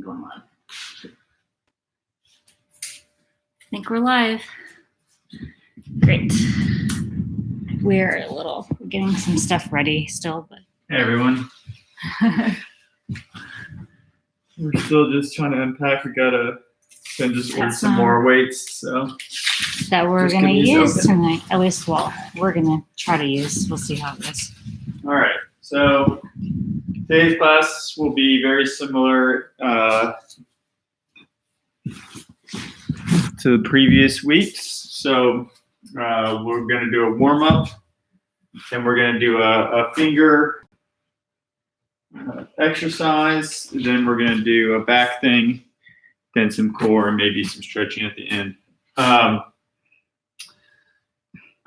going live. I think we're live. Great. We're getting some stuff ready still, but. Hey everyone. We're still just trying to unpack. We gotta just order some more weights, so. That we're gonna use tonight. At least, well, we're gonna try to use. We'll see how it goes. All right. So today's class will be very similar to the previous weeks. So we're gonna do a warm up, then we're gonna do a finger exercise, then we're gonna do a back thing, then some core, and maybe some stretching at the end.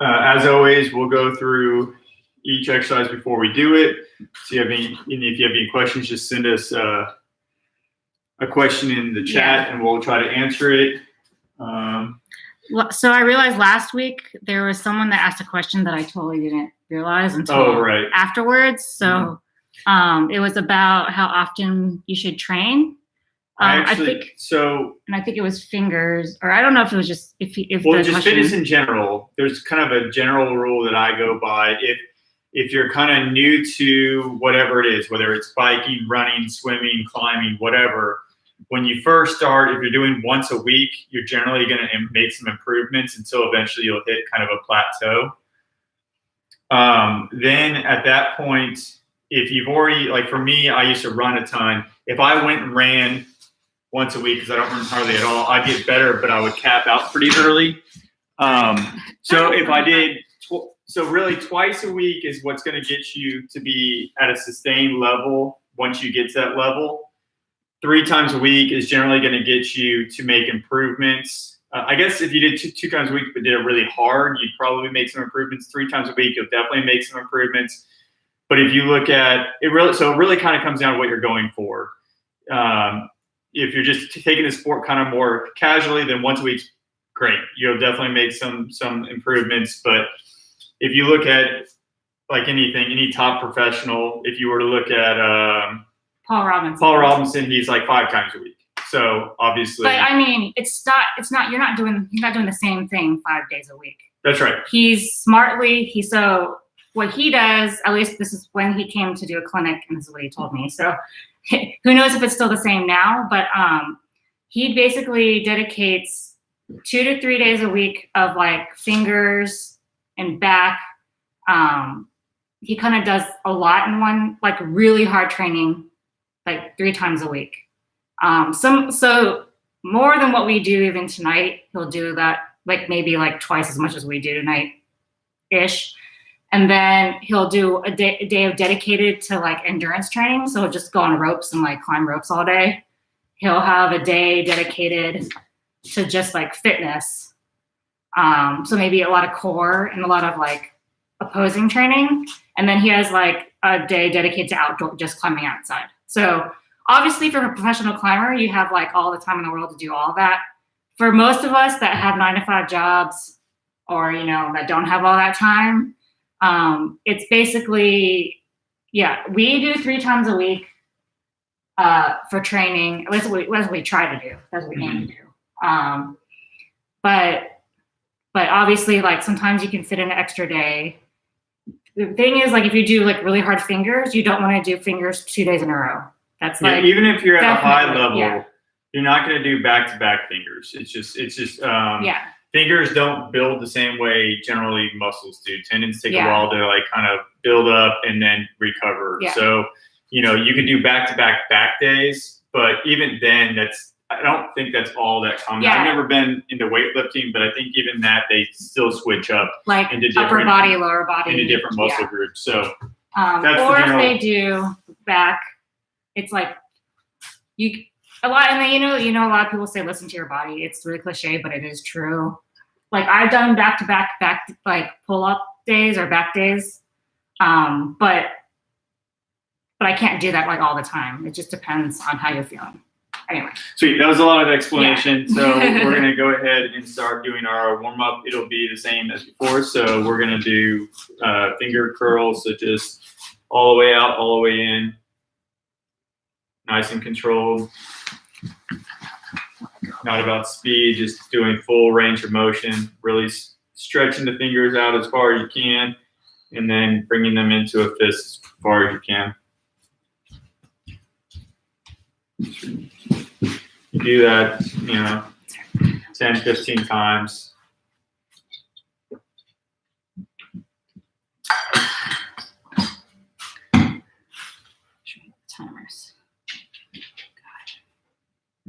As always, we'll go through each exercise before we do it. So if you have any questions, just send us a question in the chat, and we'll try to answer it. So I realized last week there was someone that asked a question that I totally didn't realize until afterwards. So it was about how often you should train. I think it was fingers, or I don't know if it was just just fitness in general. There's kind of a general rule that I go by. If you're kind of new to whatever it is, whether it's biking, running, swimming, climbing, whatever, when you first start, if you're doing once a week, you're generally going to make some improvements until eventually you'll hit kind of a plateau. Then at that point, if you've already, like for me, I used to run a ton. If I went and ran once a week, because I don't run hardly at all, I'd get better, but I would cap out pretty early. So if I did, so really twice a week is what's going to get you to be at a sustained level once you get to that level. 3 times a week is generally going to get you to make improvements. I guess if you did two times a week but did it really hard, you'd probably make some improvements. 3 times a week, you'll definitely make some improvements. But if you look at it, it really kind of comes down to what you're going for. If you're just taking the sport kind of more casually, then once a week's great. You'll definitely make some improvements. But if you look at like any top professional, if you were to look at Paul Robinson, he's like 5 times a week. So obviously, but I mean, you're not doing the same thing 5 days a week. That's right. So what he does, at least this is when he came to do a clinic, and this is what he told me. So who knows if it's still the same now, but he basically dedicates 2 to 3 days a week of like fingers and back. He kind of does a lot in one, like really hard training, like 3 times a week. So more than what we do even tonight, he'll do that like maybe like twice as much as we do tonight-ish. And then he'll do a day of dedicated to like endurance training. So he'll just go on ropes and like climb ropes all day. He'll have a day dedicated to just like fitness. So maybe a lot of core and a lot of like opposing training. And then he has like a day dedicated to outdoor, just climbing outside. So obviously for a professional climber, you have like all the time in the world to do all that. For most of us that have 9-to-5 jobs or, that don't have all that time, it's basically, we do 3 times a week for training. That's what we try to do. That's what we aim to do. But obviously, like sometimes you can fit in an extra day. The thing is, like if you do like really hard fingers, you don't want to do fingers 2 days in a row. That's like even if you're at a high level, you're not going to do back-to-back fingers. It's just fingers don't build the same way generally muscles do. Tendons take a while to like kind of build up and then recover. Yeah. So, you can do back-to-back back days, but even then I don't think that's all that common. Yeah. I've never been into weightlifting, but I think even that they still switch up like into upper body, lower body, into different muscle groups. So that's or if they do back, it's like a lot, and then a lot of people say listen to your body. It's really cliche, but it is true. Like I've done back like pull-up days or back days, but I can't do that like all the time. It just depends on how you're feeling. Anyway. Sweet. That was a lot of explanation. Yeah. So we're going to go ahead and start doing our warm-up. It'll be the same as before. So we're going to do finger curls. So just all the way out, all the way in. Nice and controlled. not about speed, just doing full range of motion, really stretching the fingers out as far as you can, and then bringing them into a fist as far as you can. You do that, 10, 15 times. Timers.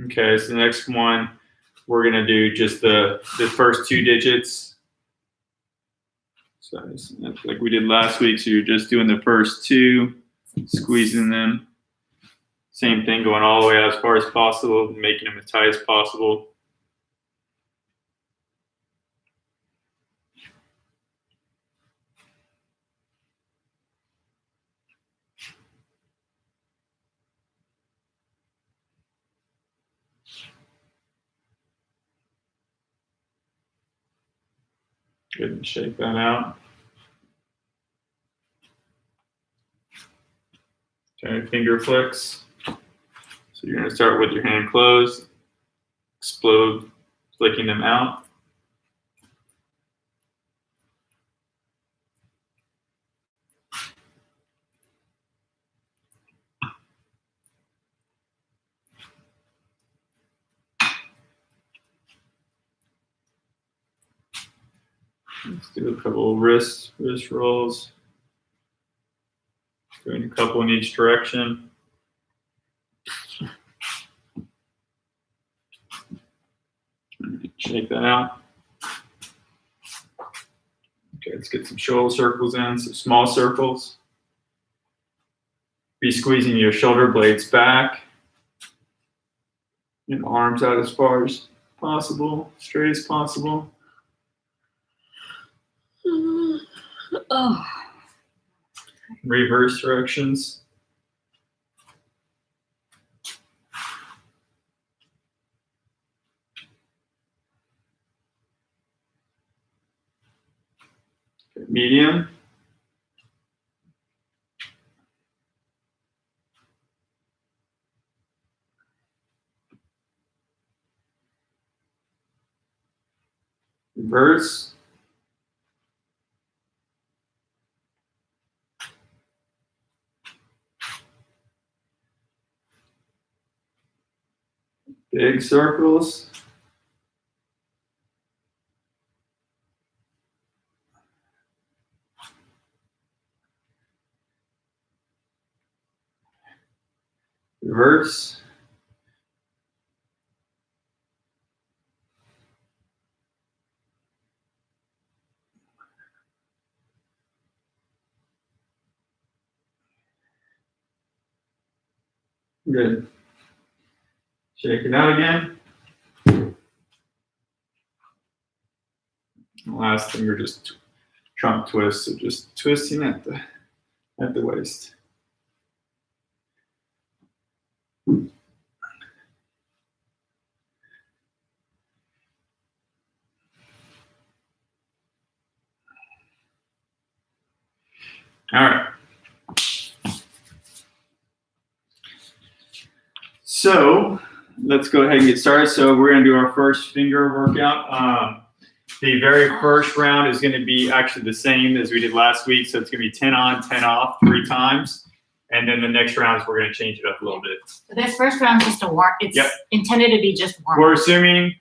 Okay, so the next one, we're gonna do just the first 2 digits. So that's like we did last week. So you're just doing the first 2, squeezing them. Same thing, going all the way out as far as possible, making them as tight as possible. Good, and shake that out. Okay, finger flicks. So you're gonna start with your hand closed, explode, flicking them out. Let's do a couple of wrist rolls. Doing a couple in each direction. Shake that out. Okay, let's get some shoulder circles in, some small circles. Be squeezing your shoulder blades back. And arms out as far as possible, straight as possible. Oh. Reverse directions. Okay, medium. Reverse. Big circles. Reverse. Good. Shake it out again. Last thing, we're just trunk twist, so just twisting at the waist. All right. So let's go ahead and get started. So we're going to do our first finger workout. The very first round is going to be actually the same as we did last week. So it's going to be 10 on, 10 off 3 times. And then the next rounds, we're going to change it up a little bit. So this first round is just a warm. It's intended to be just warm. We're assuming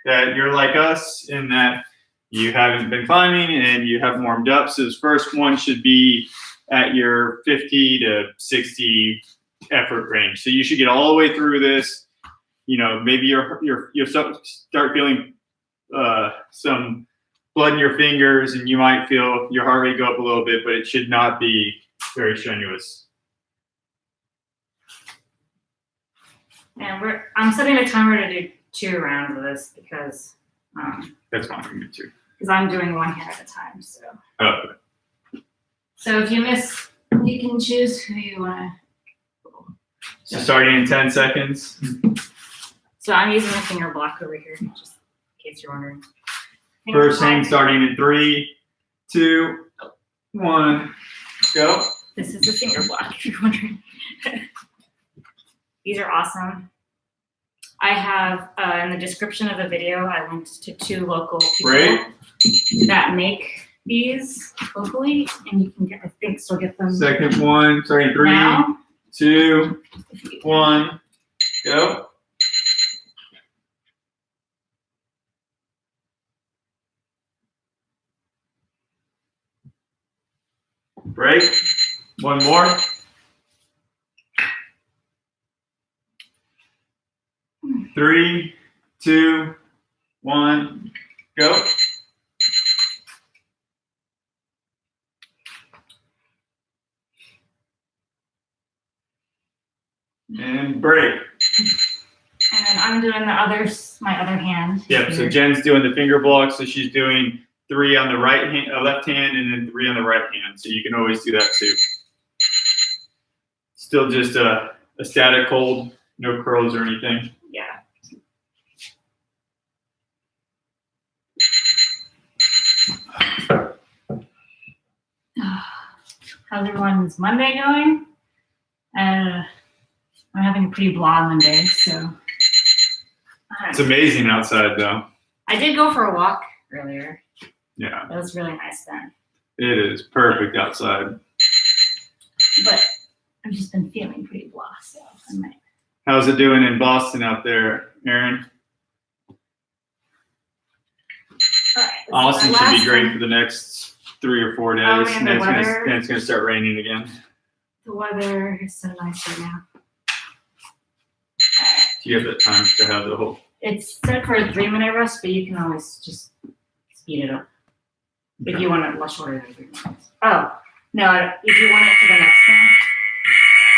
that you're like us in that you haven't been climbing and you haven't warmed up. So this first one should be at your 50 to 60 effort range. So you should get all the way through this. Maybe you'll start feeling some blood in your fingers, and you might feel your heart rate go up a little bit, but it should not be very strenuous. And I'm setting a timer to do 2 rounds of this because That's fine for me too. Because I'm doing one hand at a time. So. Oh. So if you miss, you can choose who you want to. So starting in 10 seconds. So I'm using a finger block over here, just in case you're wondering. First thing starting in 3, 2, 1, go. This is the finger block, if you're wondering. These are awesome. I have in the description of the video, I linked to 2 local people Great. that make these locally, and you can get, I think, still get them. Second one, starting 3, now. 2, 1, go. Break. One more. Three, 2, 1, go. And break. And then I'm doing the others, my other hand. Yep. So Jen's doing the finger block, so she's doing 3 on the right hand, left hand, and then 3 on the right hand. So you can always do that too. Still just a static hold, no curls or anything. Yeah. How's everyone's Monday going? I'm having a pretty blah Monday, so. It's amazing outside though. I did go for a walk earlier. Yeah. That was really nice then. It is perfect outside. But I've just been feeling pretty blah, so I might. How's it doing in Boston out there, Aaron? Right, Austin should be great for the next 3 or 4 days. And then the it's gonna start raining again. The weather is so nice right now. Do you have the time to have the whole? It's set for a 3-minute rest, but you can always just speed it up if you want it much shorter than 3 minutes. Oh no! If you want it for the next one,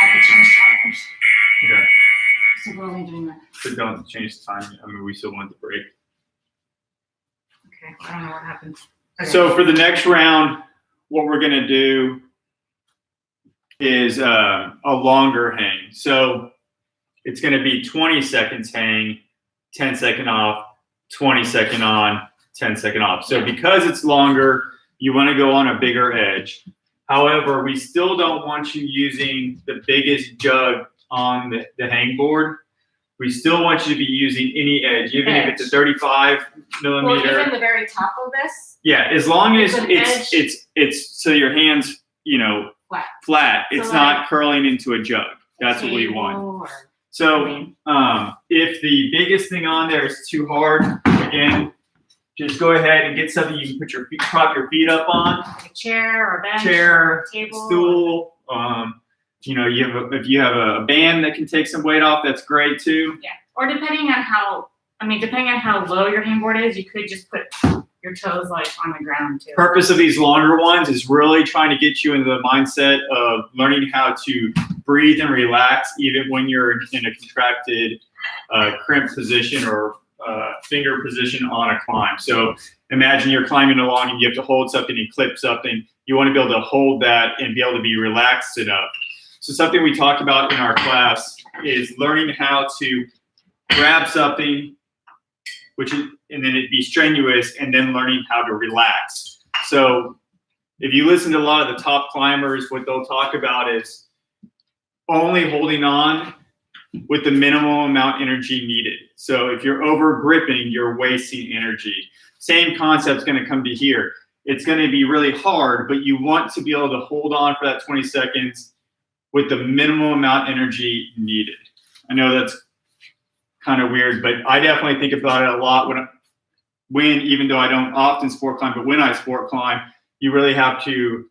I could change timers. Okay. So we're only doing that. But don't change the time. I mean, we still want the break. Okay. I don't know what happened. Okay. So for the next round, what we're gonna do is a longer hang. So it's gonna be 20 seconds hang, 10-second off, 20-second on, 10-second off. So because it's longer, you want to go on a bigger edge. However, we still don't want you using the biggest jug on the hang board. We still want you to be using any edge, even if it's a 35 millimeter. Well, even the very top of this. Yeah, as long as It's it's so your hands, flat. It's So not curling into a jug. That's what we want. So if the biggest thing on there is too hard, again, just go ahead and get something you can put prop your feet up on. Like a chair or a bench. Chair, table, stool. If you have a band that can take some weight off, that's great too. Yeah. Or depending on how low your hangboard is, you could just put your toes like on the ground too. Purpose of these longer ones is really trying to get you into the mindset of learning how to breathe and relax even when you're in a contracted crimp position or finger position on a climb. So imagine you're climbing along and you have to hold something and clip something. You want to be able to hold that and be able to be relaxed enough. So something we talk about in our class is learning how to grab something, and then it'd be strenuous, and then learning how to relax. So if you listen to a lot of the top climbers, what they'll talk about is only holding on with the minimal amount of energy needed. So if you're over gripping, you're wasting energy. Same concept's going to come to here. It's going to be really hard, but you want to be able to hold on for that 20 seconds with the minimum amount of energy needed. I know that's kind of weird, but I definitely think about it a lot when even though I don't often sport climb, but when I sport climb, you really have to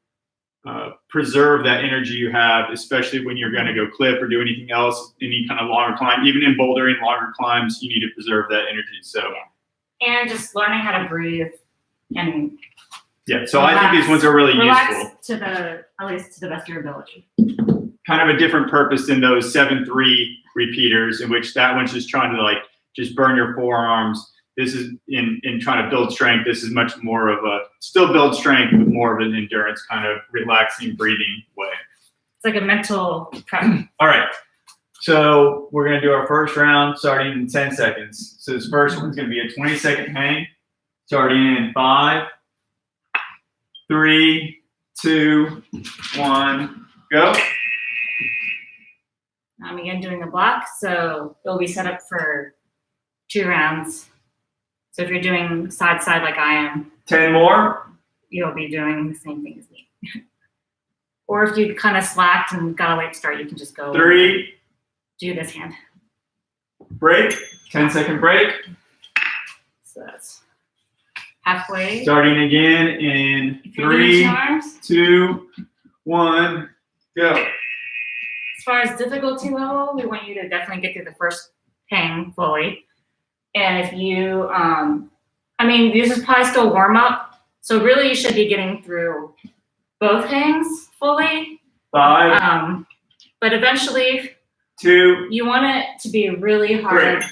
preserve that energy you have, especially when you're going to go clip or do anything else, any kind of longer climb. Even in bouldering, longer climbs, you need to preserve that energy. So, and just learning how to breathe and so I think these ones are really useful. At least to the best of your ability. Kind of a different purpose than those 7-3 repeaters, in which that one's just trying to just burn your forearms. This is in trying to build strength. This is much more of a still build strength, but more of an endurance kind of relaxing, breathing way. It's like a mental prep. All right. So we're going to do our first round starting in 10 seconds. So this first one's going to be a 20-second hang starting in 5, 3, 2, 1, go. Again, doing the block, so it'll be set up for 2 rounds. So if you're doing side like I am, 10 more. you'll be doing the same thing as me. Or if you kind of slacked and got a late start, you can just go 3. do this hand. Break. 10-second break. So that's halfway. Starting again in If you're doing 3, 2 arms, 2, 1, go. as far as difficulty level, we want you to definitely get through the first hang fully. And if you, I mean, this is probably still warm up. So really you should be getting through both hangs fully. 5, But eventually 2, you want it to be really hard. 3.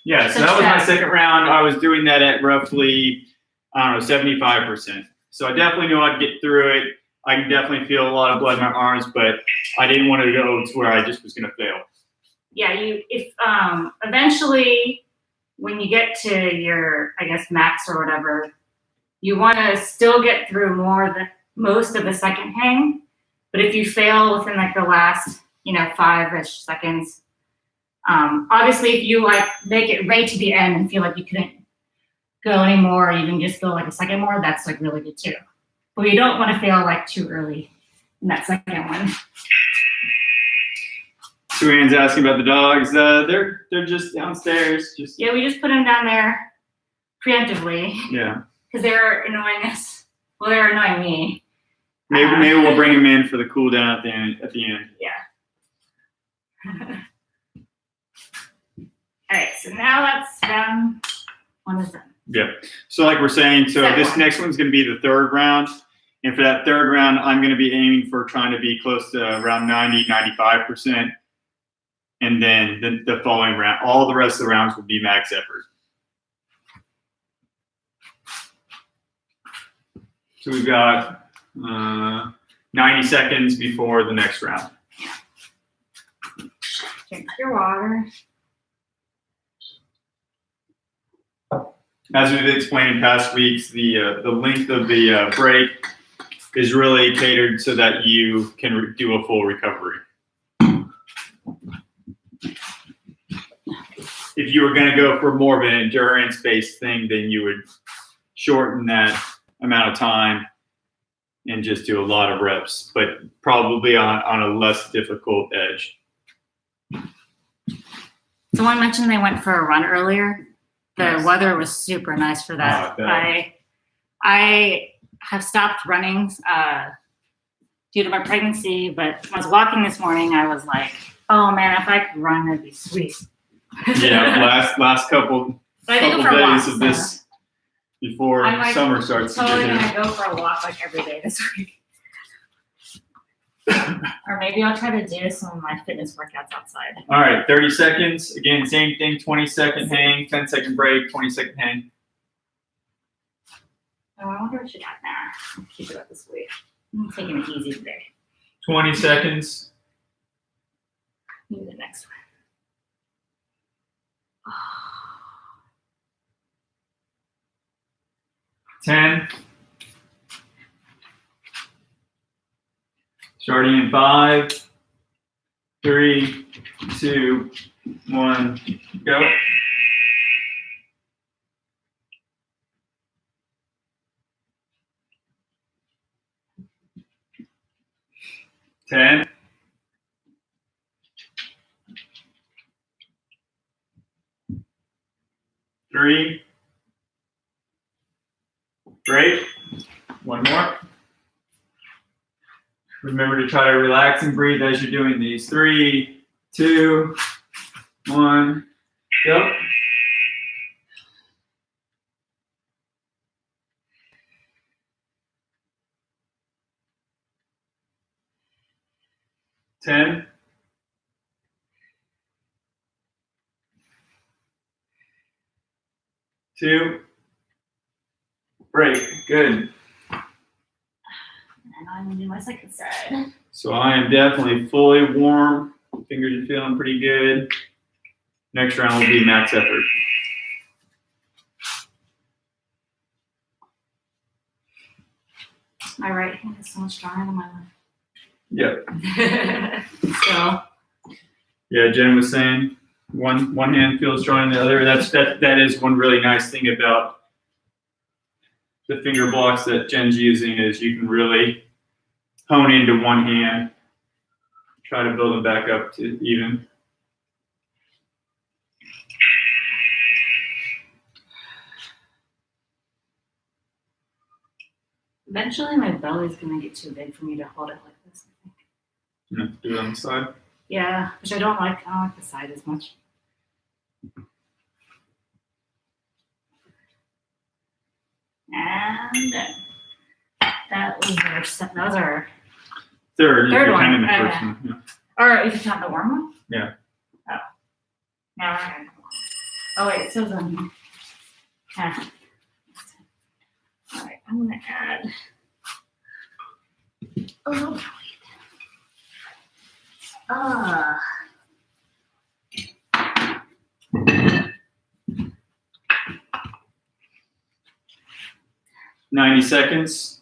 Yeah, so that was my second round. I was doing that at roughly, I don't know, 75%. So I definitely knew I'd get through it. I can definitely feel a lot of blood in my arms, but I didn't want to go to where I just was going to fail. Yeah, if eventually when you get to your, I guess, max or whatever, you want to still get through most of the second hang. But if you fail within like the last, 5-ish seconds, obviously if you like make it right to the end and feel like you couldn't go anymore, or even just go like a second more, that's like really good too. But you don't want to fail like too early in that second one. Suan's asking about the dogs. They're just downstairs. Yeah, we just put them down there preemptively. Yeah. Because they're annoying us. Well, they're annoying me. Maybe we'll bring them in for the cool down at the end. Yeah. All right, so now that's done. One is done. Yeah. So like we're saying, so Second this one. next one's going to be the third round. And for that third round, I'm going to be aiming for trying to be close to around 90, 95%. And then the following round, all the rest of the rounds will be max effort. So we've got 90 seconds before the next round. Drink your water. As we've explained in past weeks, the length of the break is really catered so that you can do a full recovery. If you were going to go for more of an endurance-based thing, then you would shorten that amount of time and just do a lot of reps, but probably on a less difficult edge. Someone mentioned they went for a run earlier. The Yes. weather was super nice for that. Oh, I I have stopped running due to my pregnancy, but when I was walking this morning, I was like, oh man, if I could run, that'd be sweet. Yeah, last couple But I think days for walks, of this before I'm like summer starts to totally get here. gonna go for a walk like every day this week. Or maybe I'll try to do some of my fitness workouts outside. All right, 30 seconds. Again, same thing, 20-second hang, 10-second break, 20-second hang. Oh, I wonder what you got now. I'll keep it up this week. I'm taking it easy today. 20 seconds. Maybe the next one. 10. Starting in 5, 3, 2, 1, go. Ten, 3, break. One more. Remember to try to relax and breathe as you're doing these. 3, 2, 1, go. Ten, 2, break. Good. And I'm gonna do my second side. So I am definitely fully warm. Fingers are feeling pretty good. Next round will be max effort. My right hand is so much stronger than my Yep. left. So Yeah, Jen was saying. One hand feels stronger than the other. That is one really nice thing about the finger blocks that Jen's using is you can really hone into one hand, try to build them back up to even. Eventually, my belly's gonna get too big for me to hold it like this. I think. Do it on the side. Yeah, which I don't like. I don't like the side as much. And that was our Third one. Kind of the first one. Yeah. Or if it's not the warm one? Yeah. Oh. Now we're gonna. Oh wait, it says on here. Yeah. All right, I'm gonna add. Oh wait. 90 seconds.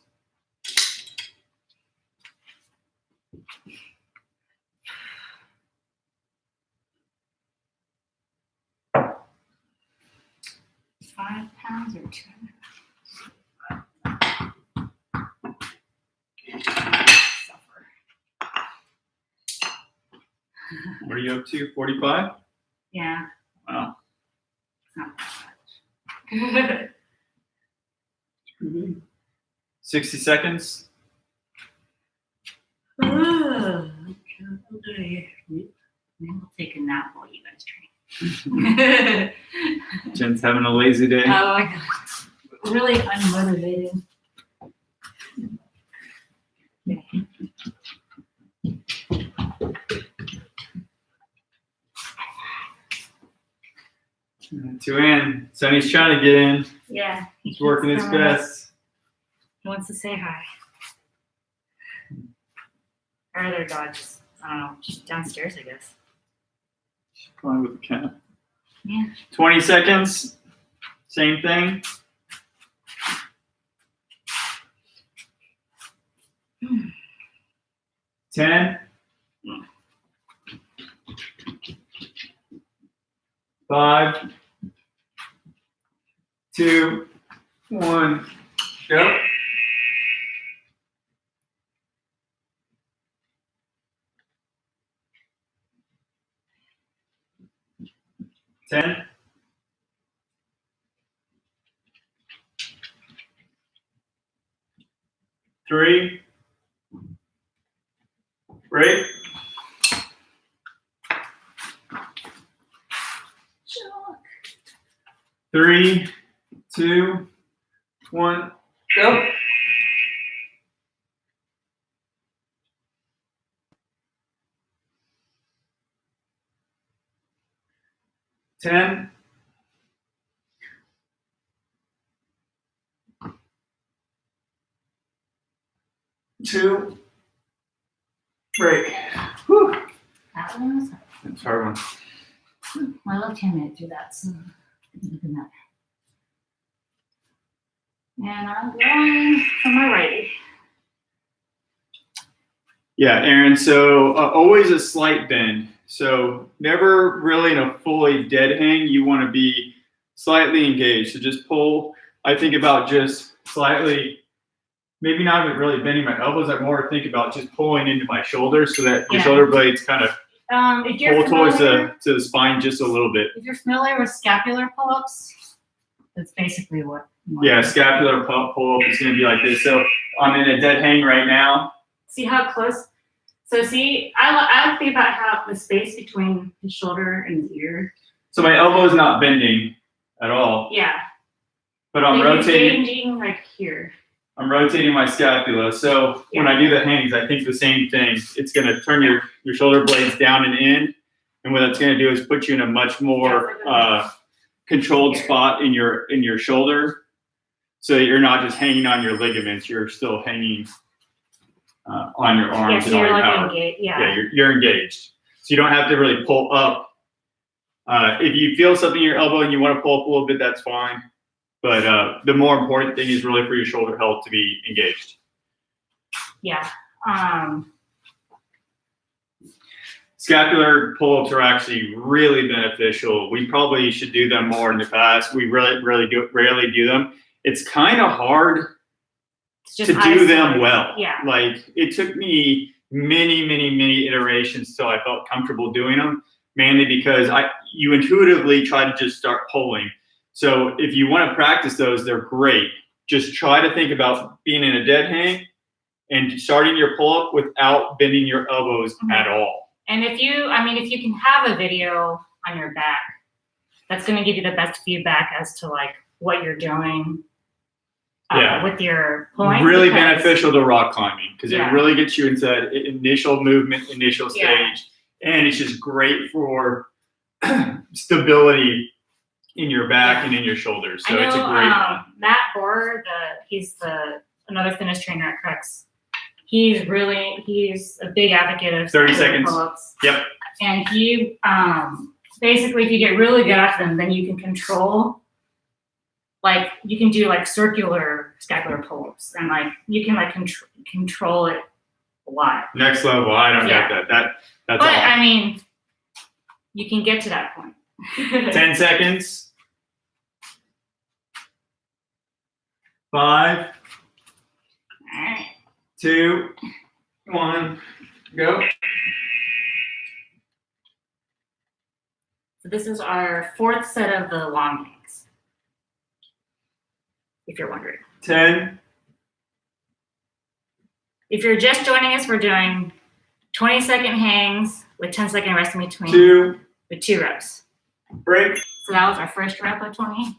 £5 or 2. What are you up to? 45? Yeah. Wow. It's not that much. 60 seconds. Maybe we'll take a nap while you guys train. Jen's having a lazy day. Oh my god. Really unmotivated. Okay. Two in. Sonny's trying to get in. Yeah. He's working his best. He wants to say hi. Our other dog just, I don't know, she's downstairs, I guess. She's playing with the cat. Yeah. 20 seconds. Same thing. Hmm. 10. 5, 2, 1, go. Ten. 3. Break. 3, 2, 1, go. Ten. 2. Break. Whew. That one was That's a hard one. my left hand made it through that, so look at that. And I'm going for my righty. Yeah, Aaron. So always a slight bend. So never really in a fully dead hang. You want to be slightly engaged. So just pull. I think about just slightly, maybe not even really bending my elbows. I more think about just pulling into my shoulders so that your shoulder blades kind of If you're pull towards to the spine just a little bit. If you're familiar with scapular pull-ups, that's basically what. Yeah, scapular pull-up is going to be like this. So I'm in a dead hang right now. See how close? So see, I think about how the space between his shoulder and his ear. So my elbow is not bending at all. Yeah. But I'm rotating. Changing like here. I'm rotating my scapula. So when I do the hangs, I think the same thing. It's going to turn your shoulder blades down and in. And what that's going to do is put you in a much more controlled spot in your shoulder. So that you're not just hanging on your ligaments. You're still hanging on your arms and all your power. You're engaged. So you don't have to really pull up. If you feel something in your elbow and you want to pull up a little bit, that's fine. But the more important thing is really for your shoulder health to be engaged. Yeah. Scapular pull-ups are actually really beneficial. We probably should do them more in the past. We rarely do them. It's kind of hard to do them well. Yeah. Like it took me many iterations till I felt comfortable doing them, mainly because you intuitively try to just start pulling. So if you want to practice those, they're great. Just try to think about being in a dead hang and starting your pull-up without bending your elbows at all. And if you can have a video on your back, that's going to give you the best feedback as to like what you're doing with your pulling. Really beneficial to rock climbing because it Yeah. really gets you into that initial movement, initial stage. Yeah. And it's just great for stability in your back and in your shoulders. So it's a great one. Matt Bohr, he's another fitness trainer at Crux. He's a big advocate of 30 seconds. pull-ups. Yep. And he basically, if you get really good at them, then you can control, like you can do like circular scapular pull-ups, and like you can like control it a lot. Next level. I don't get that. That's But all. I mean, you can get to that point. 10 seconds. 5, All right. 2, 1, go. So this is our fourth set of the long hangs, if you're wondering. 10. If you're just joining us, we're doing 20-second hangs with 10-second rest in between 2, with 2 reps. break. So that was our first rep of 20.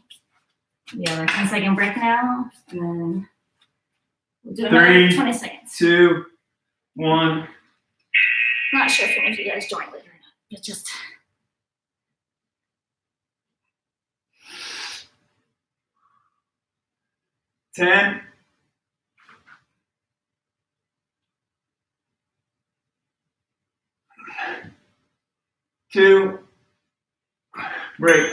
We have our 10-second break now, and then we'll do another 3, 20 seconds. 2, 1. Not sure if any of you guys join later or not. It's just. Ten. 2, break.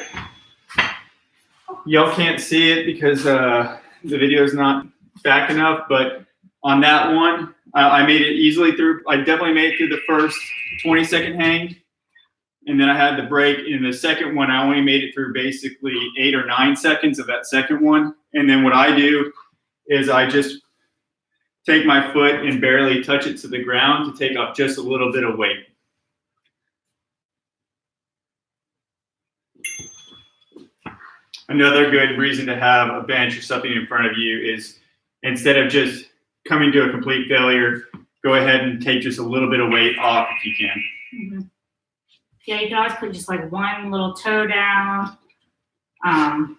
Y'all can't see it because the video is not back enough, but on that one, I made it easily through. I definitely made it through the first 20-second hang, and then I had the break. In the second one, I only made it through basically 8 or 9 seconds of that second one. And then what I do is I just take my foot and barely touch it to the ground to take off just a little bit of weight. Another good reason to have a bench or something in front of you is instead of just coming to a complete failure, go ahead and take just a little bit of weight off if you can. Mm-hmm. Yeah, you can always put just like one little toe down. Alright.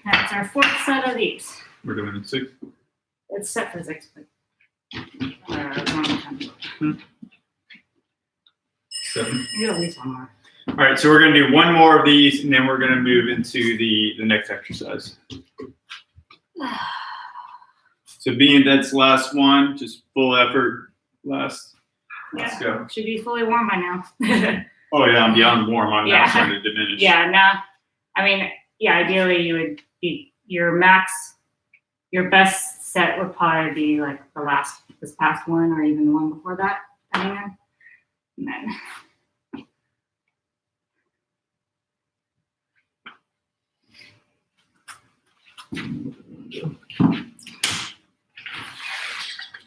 That's our fourth set of these. We're doing 6. It's set for 6, but one more time. 7. You at least one more. All right, so we're going to do one more of these, and then we're going to move into the next exercise. So being that's last one, just full effort last. Let's go. Should be fully warm by now. Oh yeah, I'm beyond warm. I'm Yeah. not starting to diminish. Yeah, no. I mean, yeah, ideally you would be your best set would probably be like this past one or even the one before that, depending on. And then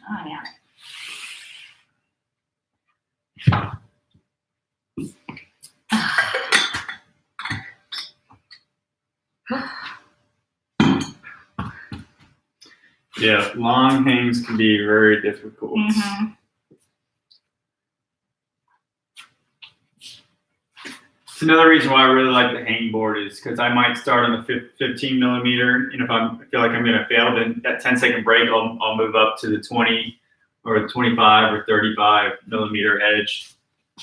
oh yeah. Yeah, long hangs can be very difficult. Mm-hmm. It's another reason why I really like the hang board is because I might start on the 15 millimeter, and if I feel like I'm going to fail, then that 10-second break, I'll move up to the 20 or the 25 or 35 millimeter edge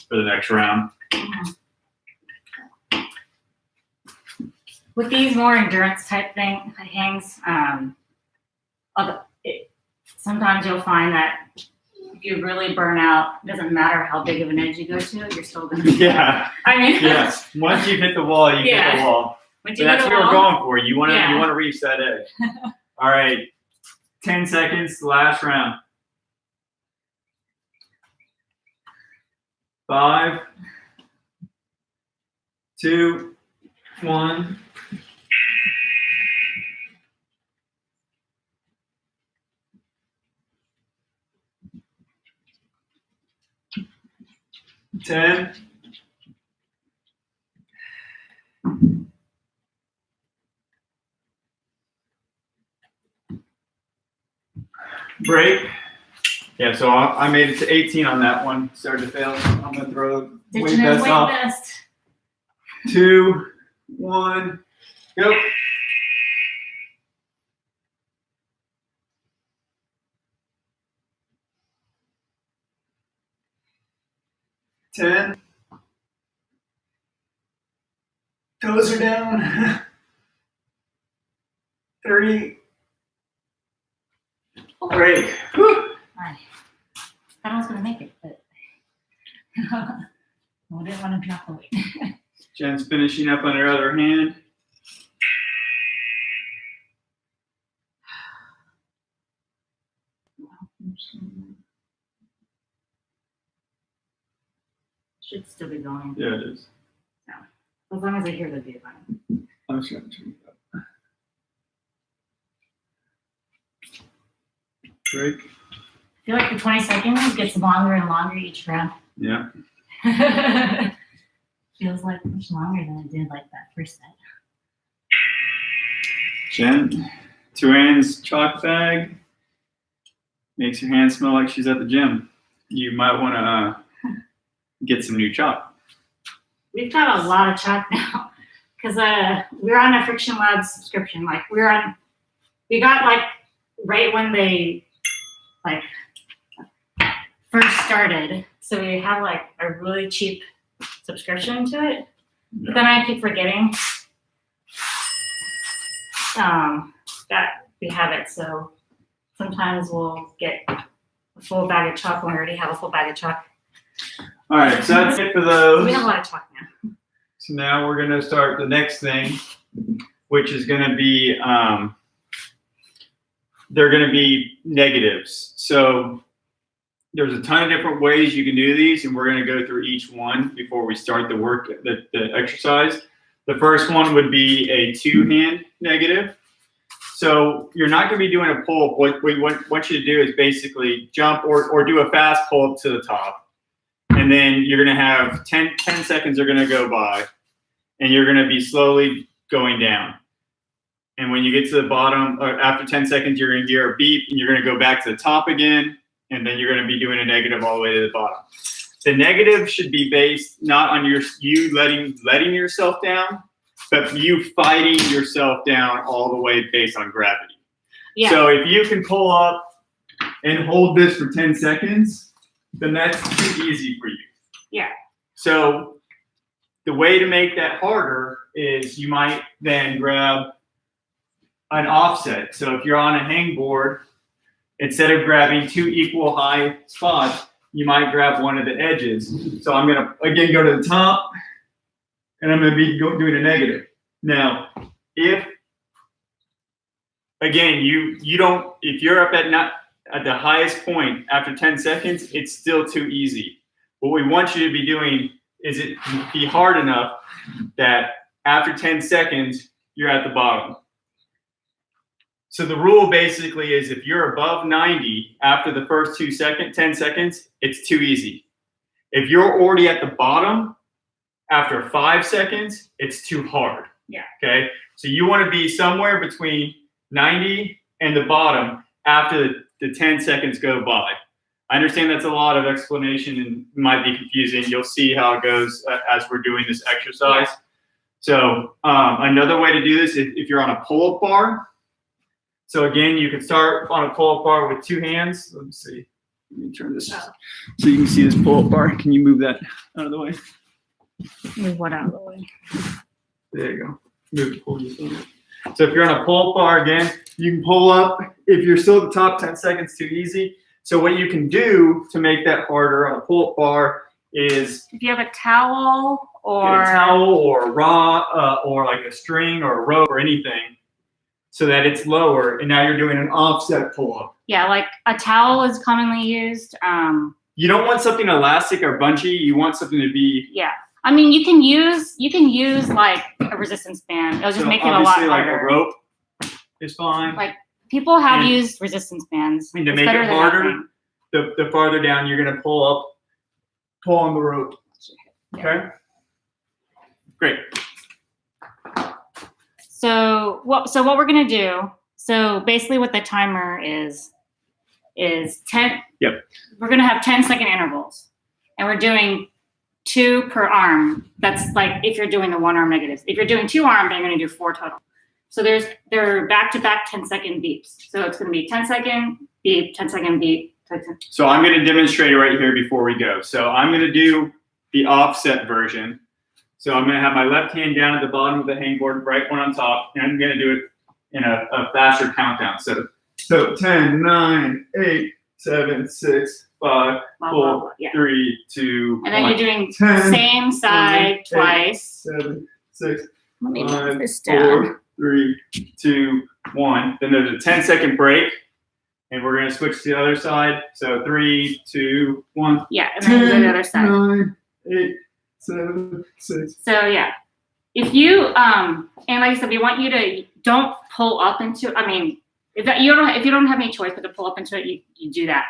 for the next round. Mm-hmm. With these more endurance type hangs, sometimes you'll find that if you really burn out. It doesn't matter how big of an edge you go to, you're still gonna. Yeah. I mean. Yes. Once you hit the wall, you hit the wall. Once So you hit that's the what we're wall, going for. You want to reach that edge. All right. 10 seconds. Last round. 5, 2, 1. Ten. Break. Yeah, so I made it to 18 on that one. Started to fail. I'm gonna throw weight vest off. 2, 1, go. Ten. Toes are down. 3. Break. Whew. I thought I was gonna make it, but I didn't want to drop the weight. Jen's finishing up on her other hand. Should still be going. Yeah, it is. As long as I hear the beat line. I'm just gonna turn it up. Break. I feel like the 20 seconds gets longer and longer each round. Yeah. Feels like much longer than it did like that first set. Jen, 2 hands chalk bag. Makes your hand smell like she's at the gym. You might want to get some new chalk. We've got a lot of chalk now because we're on a Friction Labs subscription. Like we got like right when they like first started. So we have like a really cheap subscription to it. Yeah. But then I keep forgetting that we have it. So sometimes we'll get a full bag of chalk when we already have a full bag of chalk. All right, so that's it for those. We have a lot of chalk now. So now we're going to start the next thing, which is going to be, they're going to be negatives. So there's a ton of different ways you can do these, and we're going to go through each one before we start the work, the exercise. The first one would be a 2-hand negative. So you're not going to be doing a pull-up. What we want you to do is basically jump or do a fast pull-up to the top. And then you're going to have 10 seconds are going to go by, and you're going to be slowly going down. And when you get to the bottom, or after 10 seconds, you're going to hear a beep, and you're going to go back to the top again, and then you're going to be doing a negative all the way to the bottom. The negative should be based not on you letting yourself down, but you fighting yourself down all the way based on gravity. Yeah. So if you can pull up and hold this for 10 seconds, then that's too easy for you. Yeah. So the way to make that harder is you might then grab an offset. So if you're on a hangboard, instead of grabbing 2 equal high spots, you might grab one of the edges. So I'm gonna again go to the top, and I'm gonna be doing a negative. Now, if again you don't, if you're up at the highest point after 10 seconds, it's still too easy. What we want you to be doing is it be hard enough that after 10 seconds, you're at the bottom. So the rule basically is if you're above 90 after the first 10 seconds, it's too easy. If you're already at the bottom after 5 seconds, it's too hard. Yeah. Okay. So you want to be somewhere between 90 and the bottom after the 10 seconds go by. I understand that's a lot of explanation and might be confusing. You'll see how it goes as we're doing this exercise. Yeah. So another way to do this, if you're on a pull-up bar. So again, you can start on a pull-up bar with 2 hands. Let me see. Let me turn this so you can see this pull-up bar. Can you move that out of the way? Move what out of the way? There you go. Move the pull. So if you're on a pull-up bar again, you can pull up. If you're still at the top, 10 seconds too easy. So what you can do to make that harder on a pull-up bar is if you have a towel or get a towel or raw or like a string or a rope or anything, so that it's lower, and now you're doing an offset pull-up. Yeah, like a towel is commonly used. You don't want something elastic or bunchy. You want something to be. Yeah, I mean you can use like a resistance band. It'll just make it a lot harder. Like a rope is fine. Like people have used resistance bands. And to make it harder, the farther down you're gonna pull on the rope. Okay. Great. So what we're gonna do? So basically, what the timer is 10. Yep. We're gonna have 10-second intervals, and we're doing 2 per arm. That's like if you're doing the 1-arm negatives. If you're doing 2-arm, then you're gonna do 4 total. So they're back-to-back 10-second beeps. So it's gonna be 10-second beep, 10-second beep. 10-second. So I'm gonna demonstrate it right here before we go. So I'm gonna do the offset version. So I'm gonna have my left hand down at the bottom of the hangboard, right one on top, and I'm gonna do it in a faster countdown. So 10, 9, 8, 7, 6, 5, 4, 3, 2, and then 1. you're doing 10, same side 8, twice. 7, 6, Let me 5, move this down. 4, 3, 2, 1. Then there's a 10-second break, and we're gonna switch to the other side. So 3, 2, 1. Yeah, and then you go to the other side. 9, 8, 7, 6. So yeah, if you and like I said, we want you to don't pull up into. I mean, if you don't have any choice but to pull up into it, you do that.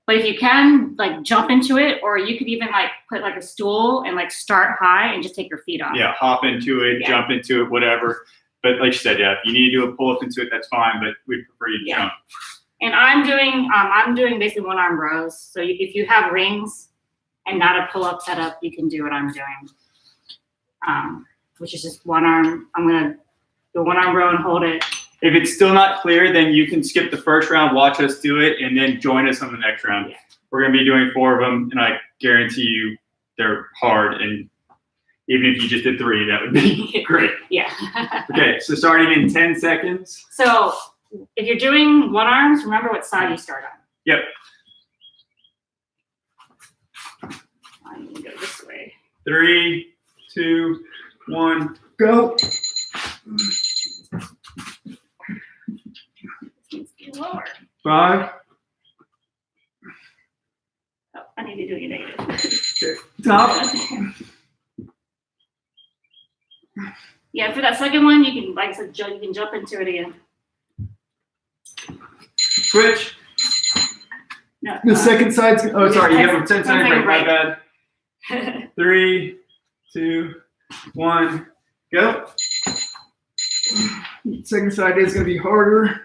But if you can, like jump into it, or you could even like put like a stool and like start high and just take your feet off. Yeah, hop into it, jump into it, whatever. But like you said, yeah, if you need to do a pull up into it, that's fine. But we'd prefer you to jump. And I'm doing basically 1-arm rows. So if you have rings and not a pull-up setup, you can do what I'm doing, which is just 1 arm. I'm gonna do a 1-arm row and hold it. If it's still not clear, then you can skip the first round, watch us do it, and then join us on the next round. Yeah. We're gonna be doing 4 of them, and I guarantee you they're hard. And even if you just did 3, that would be great. Yeah. Okay, so starting in 10 seconds. So if you're doing 1 arms, remember what side you start on. Yep. I'm gonna go this way. 3, 2, 1, go. Lower. 5. Oh, I need to do your negative. Okay. Top. Yeah, for that second one, you can, like I said, you can jump into it again. Switch. No, The second side's. Oh, sorry. You have a 10-second break. break. My bad. 3, 2, 1, go. Second side is going to be harder.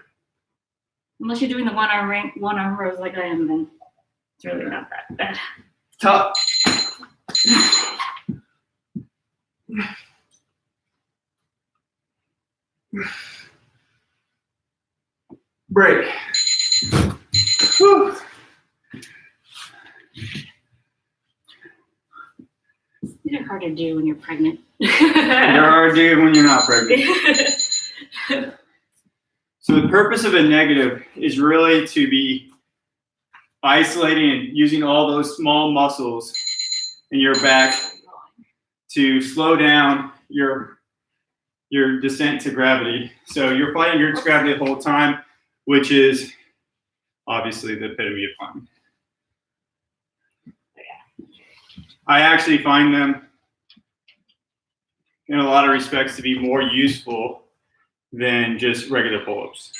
Unless you're doing the 1-arm rows like I am, then it's really not that bad. Top. Break. Whew. These are hard to do when you're pregnant. They're hard to do when you're not pregnant. So the purpose of a negative is really to be isolating and using all those small muscles in your back to slow down your descent to gravity. So you're fighting against gravity the whole time, which is obviously the epitome of fun. I actually find them in a lot of respects to be more useful than just regular pull-ups.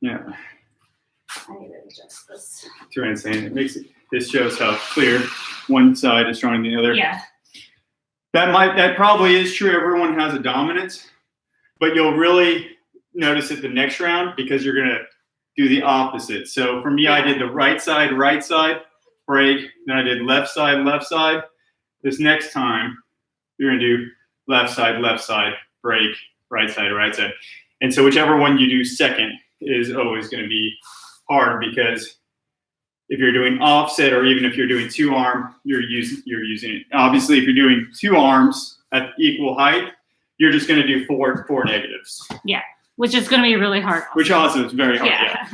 Yeah. I need to adjust this. Too insane. It makes it. This shows how clear one side is stronger than the other. Yeah. That probably is true. Everyone has a dominance, but you'll really notice it the next round because you're gonna do the opposite. So for me, I did the right side, break. Then I did left side. This next time, you're gonna do left side, break, right side. And so whichever one you do second is always gonna be hard because If you're doing offset, or even if you're doing two arm, you're using it. Obviously, if you're doing two arms at equal height, you're just going to do four negatives. Yeah, which is going to be really hard. Which also is very hard. Yeah.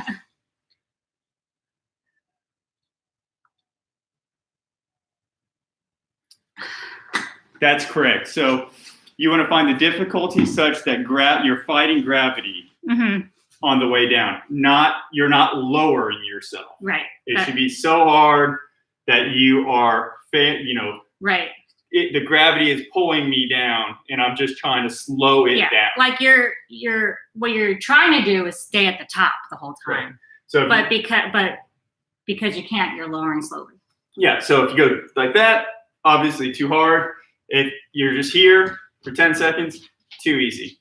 That's correct. So you want to find the difficulty such that you're fighting gravity on the way down. You're not lowering yourself. Right. It should be so hard that you are, right. The gravity is pulling me down, and I'm just trying to slow it down. Like what you're trying to do is stay at the top the whole time. Right. So, because you can't, you're lowering slowly. Yeah. So if you go like that, obviously too hard. If you're just here for 10 seconds, too easy.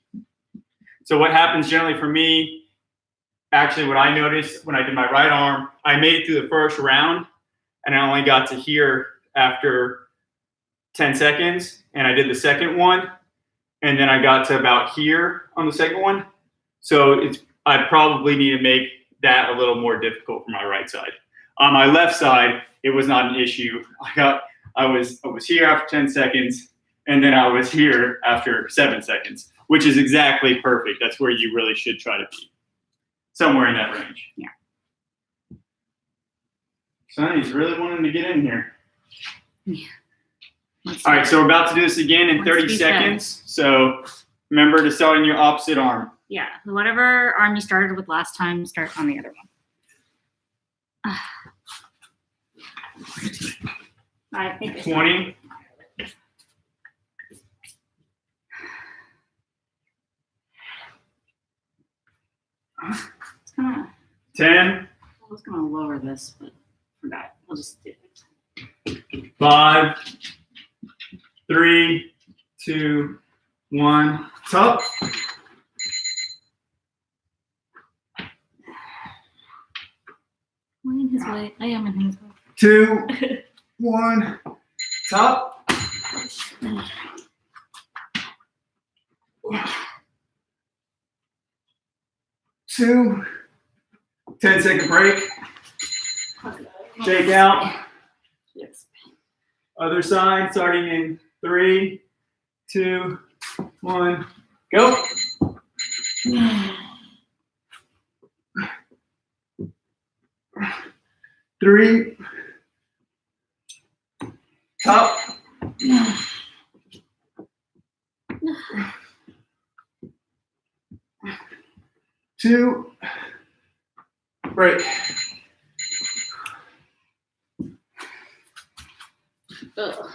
So what happens generally for me, actually what I noticed when I did my right arm, I made it through the first round, and I only got to here after 10 seconds, and I did the second one, and then I got to about here on the second one. So I probably need to make that a little more difficult for my right side. On my left side, it was not an issue. I was here after 10 seconds, and then I was here after 7 seconds, which is exactly perfect. That's where you really should try to be, somewhere in that range. Yeah. Sonny's really wanting to get in here. Yeah. All right, so we're about to do this again in 30 seconds. So remember to start on your opposite arm. Yeah, whatever arm you started with last time, start on the other one. I think 20. It's gonna, 10. I was gonna lower this, but forgot. I'll just do it. 5, 3, 2, 1. Top. Am I in his way? I am in his way. 2, 1. Top. 2. 10-second break. Shake out. Yes. Other side, starting in 3, 2, 1. Go. Three. Top. 2. Break. Ugh.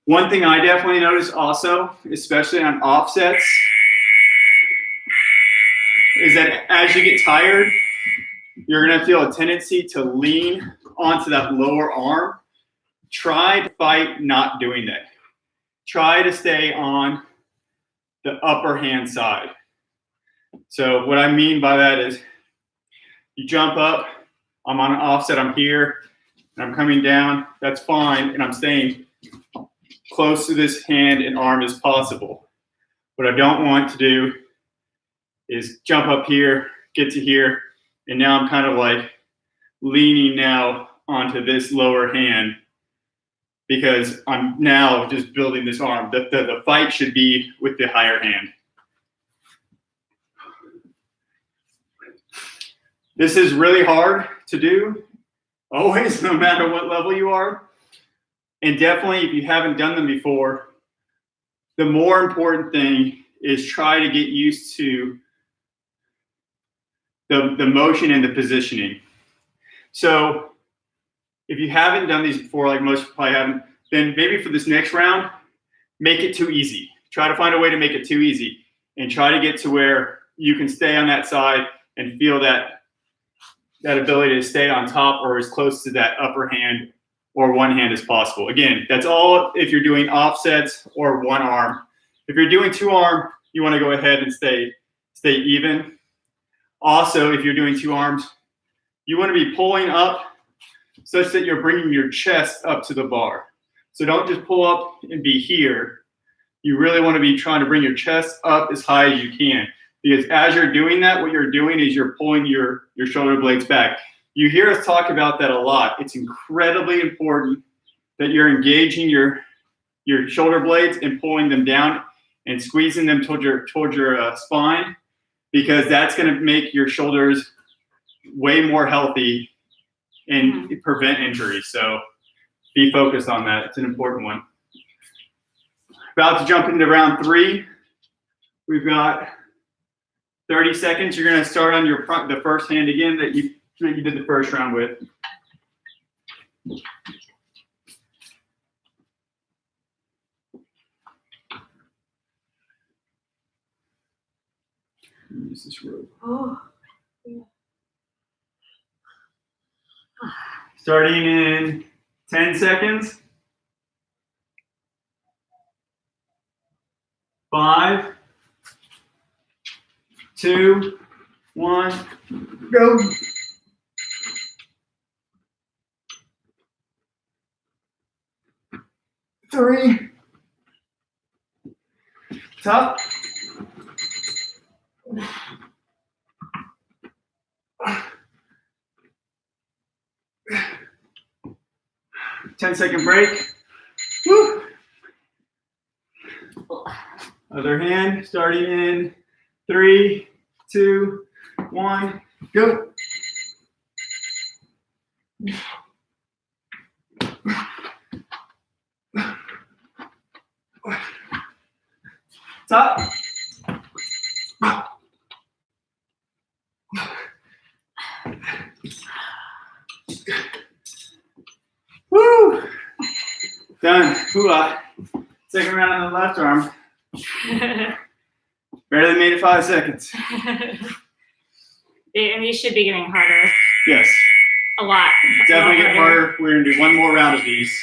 One thing I definitely notice also, especially on offsets, is that as you get tired, you're going to feel a tendency to lean onto that lower arm. Try to fight not doing that. Try to stay on the upper hand side. So what I mean by that is you jump up, I'm on an offset, I'm here, and I'm coming down, that's fine, and I'm staying close to this hand and arm as possible. What I don't want to do is jump up here, get to here, and now I'm kind of like leaning now onto this lower hand because I'm now just building this arm. The fight should be with the higher hand. This is really hard to do, always, no matter what level you are. And definitely, if you haven't done them before, the more important thing is try to get used to the motion and the positioning. So if you haven't done these before, like most probably haven't, then maybe for this next round, make it too easy. Try to find a way to make it too easy and try to get to where you can stay on that side and feel that ability to stay on top or as close to that upper hand or one hand as possible. Again, that's all if you're doing offsets or one arm. If you're doing two arm, you want to go ahead and stay even. Also, if you're doing two arms, you want to be pulling up such that you're bringing your chest up to the bar. So don't just pull up and be here. You really want to be trying to bring your chest up as high as you can. Because as you're doing that, what you're doing is you're pulling your shoulder blades back. You hear us talk about that a lot. It's incredibly important that you're engaging your shoulder blades and pulling them down and squeezing them towards your spine, because that's going to make your shoulders way more healthy and prevent injury. So be focused on that. It's an important one. About to jump into round 3. We've got 30 seconds. You're going to start on the first hand again that you did the first round with. Use this rope. Oh. Yeah. Starting in 10 seconds. 5, 2, 1, go. Three. Top. 10-second break. Woo. Other hand, starting in 3, 2, 1, go. Top. Woo! Done. Hoo-ah. Second round on the left arm. Barely made it 5 seconds. And these should be getting harder. Yes. A lot. Definitely get harder. We're going to do one more round of these.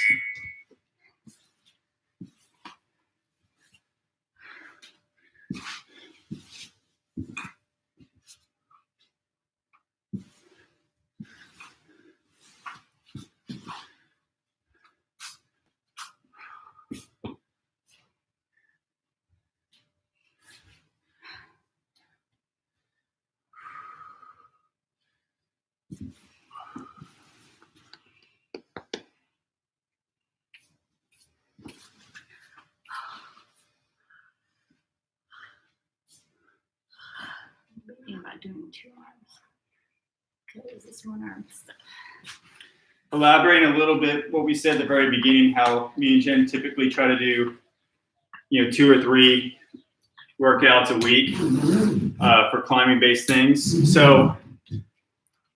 Thinking about doing 2 arms. Because this one arm is stuck. Elaborating a little bit what we said at the very beginning, how me and Jen typically try to do, 2 or 3 workouts a week for climbing-based things. So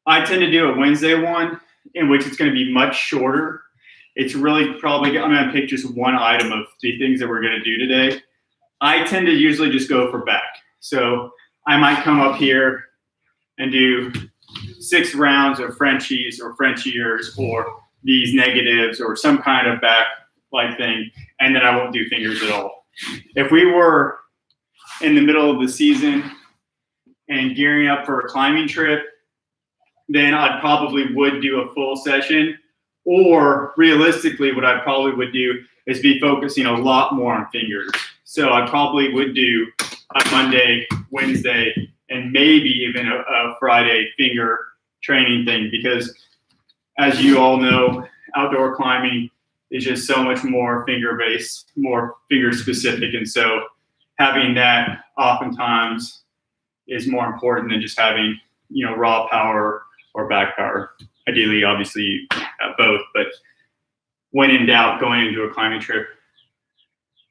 I tend to do a Wednesday one, in which it's going to be much shorter. It's really probably, I'm going to pick just one item of the things that we're going to do today. I tend to usually just go for back. So I might come up here and do 6 rounds of Frenchies or Frenchiers or these negatives or some kind of back-like thing, and then I won't do fingers at all. If we were in the middle of the season and gearing up for a climbing trip, then I probably would do a full session. Or realistically, what I probably would do is be focusing a lot more on fingers. So I probably would do a Monday, Wednesday, and maybe even a Friday finger training thing, because as you all know, outdoor climbing is just so much more finger-based, more finger-specific. And so having that oftentimes is more important than just having, raw power or back power. Ideally, obviously, both. But when in doubt, going into a climbing trip,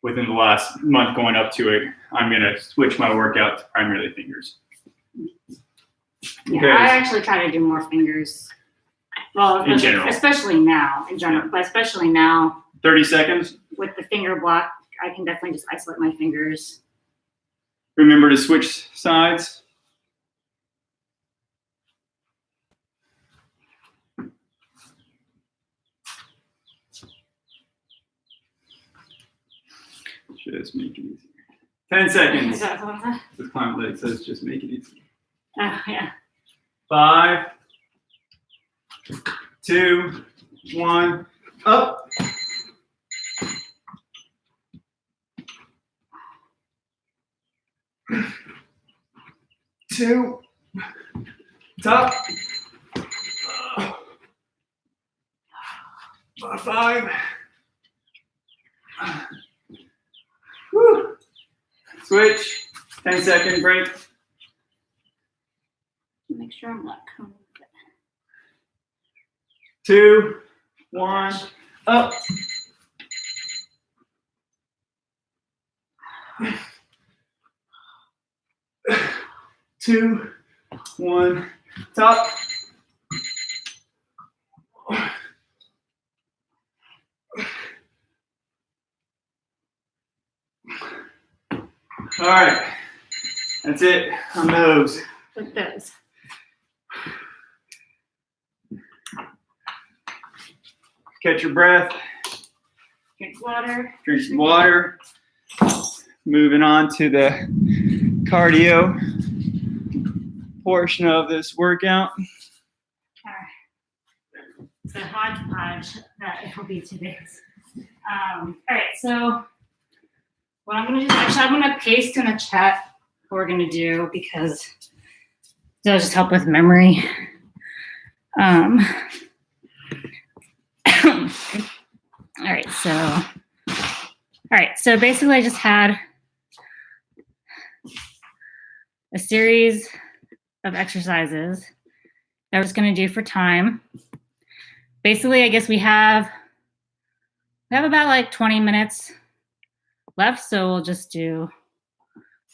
within the last month going up to it, I'm going to switch my workout to primarily fingers. Yeah, I actually try to do more fingers. Well, in general. Especially now, but especially now. 30 seconds. With the finger block, I can definitely just isolate my fingers. Remember to switch sides. Just make it easier. 10 seconds. This climb leg says just make it easier. Oh, yeah. 5, 2, 1, up. Two, top. 5. Woo. Switch. 10-second break. Make sure I'm not coming. 2, 1, up. 2, 1, top. All right, that's it on those. With those. Catch your breath. Drink water. Drink some water. Moving on to the cardio portion of this workout. It's a hodgepodge that it will be today's. All right, so what I'm going to do, actually, I'm going to paste in the chat what we're going to do because it'll just help with memory. All right, so basically I just had a series of exercises that I was going to do for time. Basically, I guess we have about like 20 minutes left, so we'll just do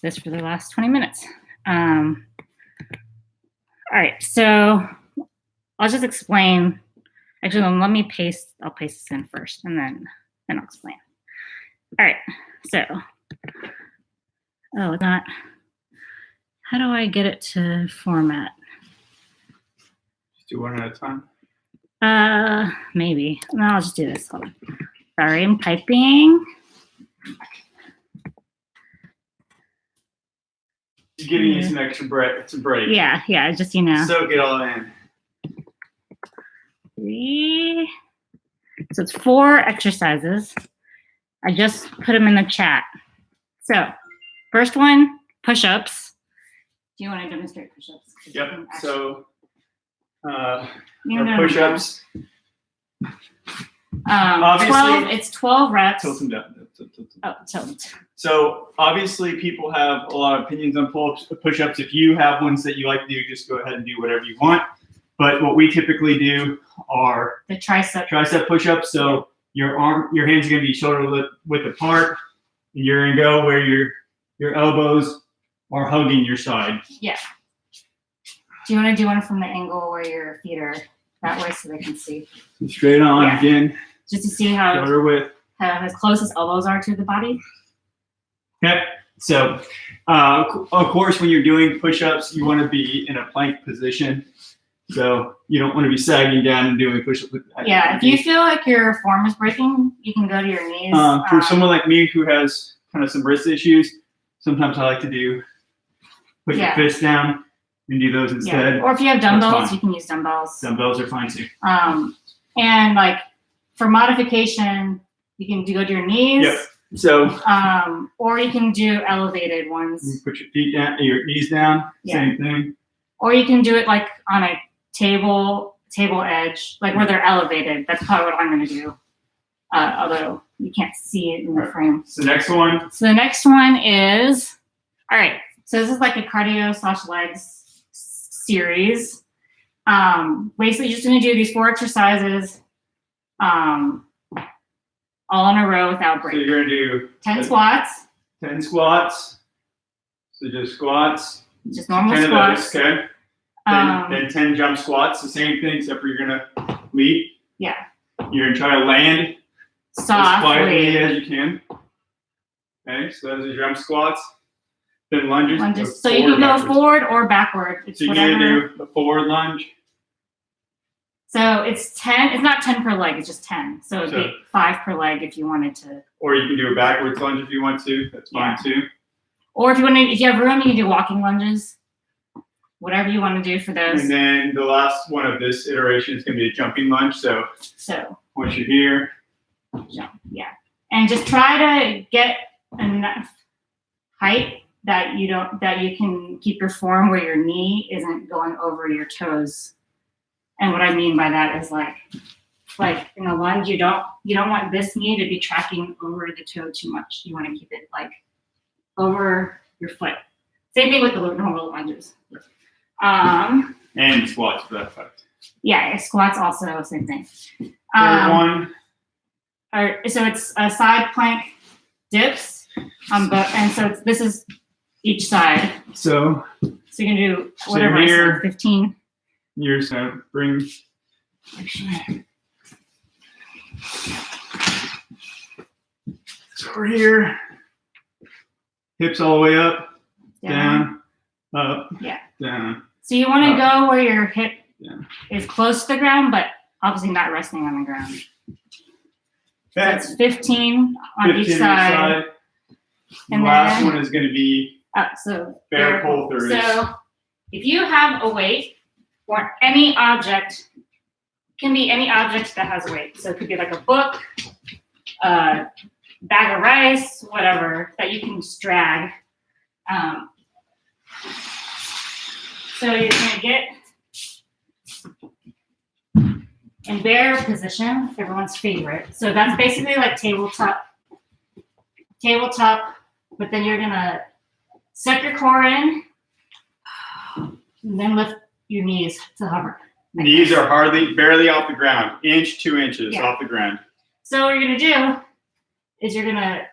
this for the last 20 minutes. All right, so I'll just explain. Actually, let me paste. I'll paste this in first, and then I'll explain. All right, so it's not. How do I get it to format? Just do one at a time. Maybe. No, I'll just do this. Hold on. Sorry, I'm typing. Giving you some extra break. It's a break. Yeah, just, Soak it all in. 3. So it's 4 exercises. I just put them in the chat. So, first one, push-ups. Do you want to demonstrate push-ups? Yep. So, our No. push-ups. Obviously, it's 12 reps. Tilt them down. Oh, tilt. So obviously people have a lot of opinions on push-ups. If you have ones that you like to do, just go ahead and do whatever you want. But what we typically do are the tricep push-ups. So your hands are going to be shoulder width apart, and you're going to go where your elbows are hugging your side. Yeah. Do you want to do one from the angle where your feet are that way so they can see? So straight on again. Just to see how shoulder width. As close as elbows are to the body. Okay. So, of course, when you're doing push-ups, you want to be in a plank position. So you don't want to be sagging down and doing push-ups. Yeah. If you feel like your form is breaking, you can go to your knees. For someone like me who has kind of some wrist issues, sometimes I like to put your fists down and do those instead. Yeah. Or if you have dumbbells, you can use dumbbells. Dumbbells are fine too. And like for modification, you can go to your knees. Yep. So, or you can do elevated ones. You put your feet down, your knees down. Same thing. Or you can do it like on a table edge, like where they're elevated. That's probably what I'm going to do. Although you can't see it in the frame. So next one. So the next one is, all right. So this is like a cardio/legs series. Basically, you're just going to do these 4 exercises. All in a row without break. So you're going to do 10 squats. 10 squats. So just squats. Just normal 10 squats. Of those, okay. Then 10 jump squats, the same thing, except for you're going to leap. Yeah. You're going to try to land as quietly as you can. Okay, so those are jump squats. Then lunges. So you can go forward or backward. It's so you're going to do a forward lunge. So it's 10. It's not 10 per leg. It's just 10. So it'd be 5 per leg if you wanted to. Or you can do a backwards lunge if you want to. That's fine too. Or if you have room, you can do walking lunges. Whatever you want to do for those. And then the last one of this iteration is going to be a jumping lunge. So once you're here, jump. Yeah. And just try to get enough height that you can keep your form where your knee isn't going over your toes. And what I mean by that is like like in a lunge, you don't want this knee to be tracking over the toe too much. You want to keep it like over your foot. Same thing with the normal lunges. And squats for that effect. Yeah, squats also same thing. Third one. So it's a side plank dips, and so this is each side. So you can do whatever. So here, 15. You're just gonna bring. So we're here. Hips all the way up, down, up, down. So you want to go where your hip is close to the ground, but obviously not resting on the ground. So that's 15 on each side. And the last one is going to be bear pull throughs. So if you have a weight or any object, can be any object that has a weight. So it could be like a book, a bag of rice, whatever, that you can just drag. So you're going to get in bear position, everyone's favorite. So that's basically like tabletop, but then you're going to set your core in and then lift your knees to hover. Like knees are barely off the ground, 2 inches off the ground. So what you're going to do is you're going to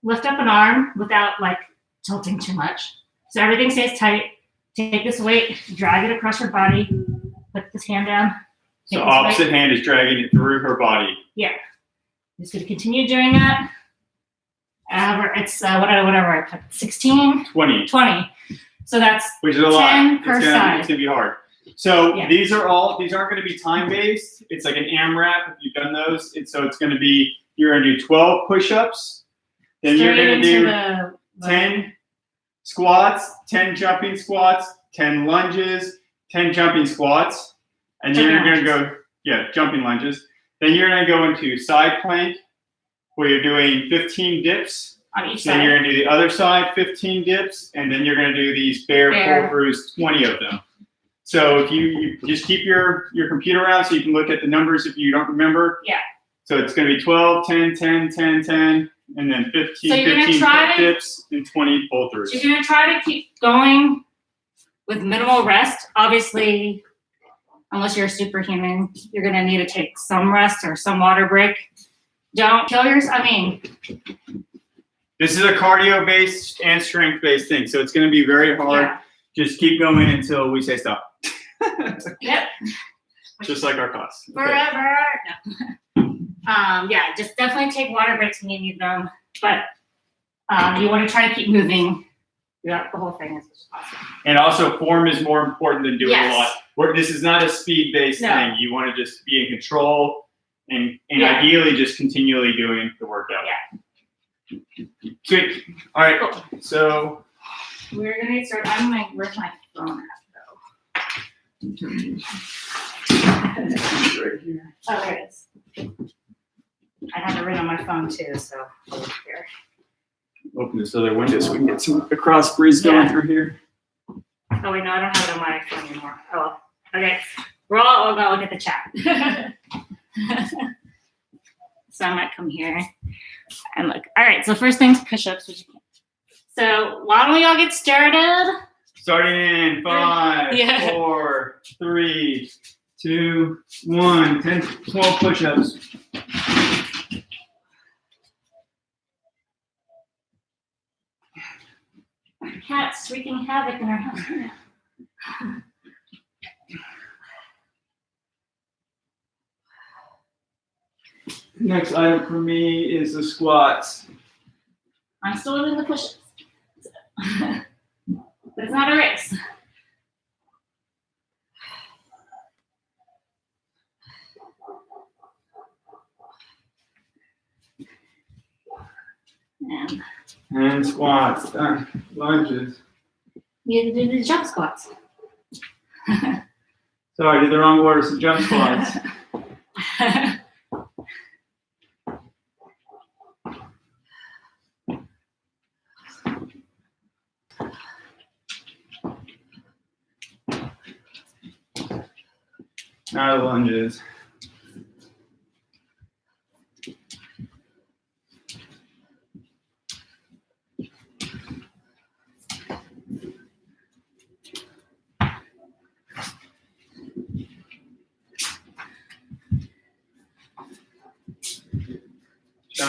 lift up an arm without like tilting too much. So everything stays tight. Take this weight, drag it across your body, put this hand down. So opposite hand is dragging it through her body. Yeah. Just going to continue doing that. It's whatever I put, 16? 20. So that's which is a lot. 10 per side. It's going to be hard. So these aren't going to be time-based. It's like an AMRAP if you've done those. So it's going to be, you're going to do 12 push-ups. Then you're going to do 10 squats, 10 jumping squats, 10 lunges, 10 jumping squats. And then you're going to go, jumping lunges. Then you're going to go into side plank where you're doing 15 dips. On each side. Then you're going to do the other side, 15 dips. And then you're going to do these bear pull throughs, 20 of them. So if you just keep your computer around so you can look at the numbers if you don't remember. Yeah. So it's going to be 12, 10, 10, 10, 10, and then 15, so 15 dips and 20 pull throughs. You're going to try to keep going with minimal rest. Obviously, unless you're a superhuman, you're going to need to take some rest or some water break. Don't kill yourself. This is a cardio-based and strength-based thing, so it's going to be very hard. Yeah. Just keep going until we say stop. Yep. Just like our class. Forever. Okay. No. Just definitely take water breaks when you need them. But you want to try to keep moving throughout the whole thing as much as possible. And also, form is more important than doing a lot. This is not a speed-based thing. You want to just be in control and ideally just continually doing the workout. Yeah. Sweet. All right. Cool. So we're going to get started. Where's my phone at, though? Right here. Oh, there it is. I have it written on my phone, too, so I'll look here. Open this other window so we can get some cross breeze going through here. Oh, wait, no, I don't have it on my phone anymore. Oh, okay. We're all going to look at the chat. So I might come here and look. All right, so first thing's push-ups, which you can't. So why don't we all get started? Starting in 5, 4, 3, 2, 1. 10, 12 push-ups. Cat's wreaking havoc in our house. Next item for me is the squats. I'm still doing the push-ups. But it's not a race. And squats. Lunges. You have to do the jump squats. Sorry, I did the wrong order. So jump squats. Now the lunges.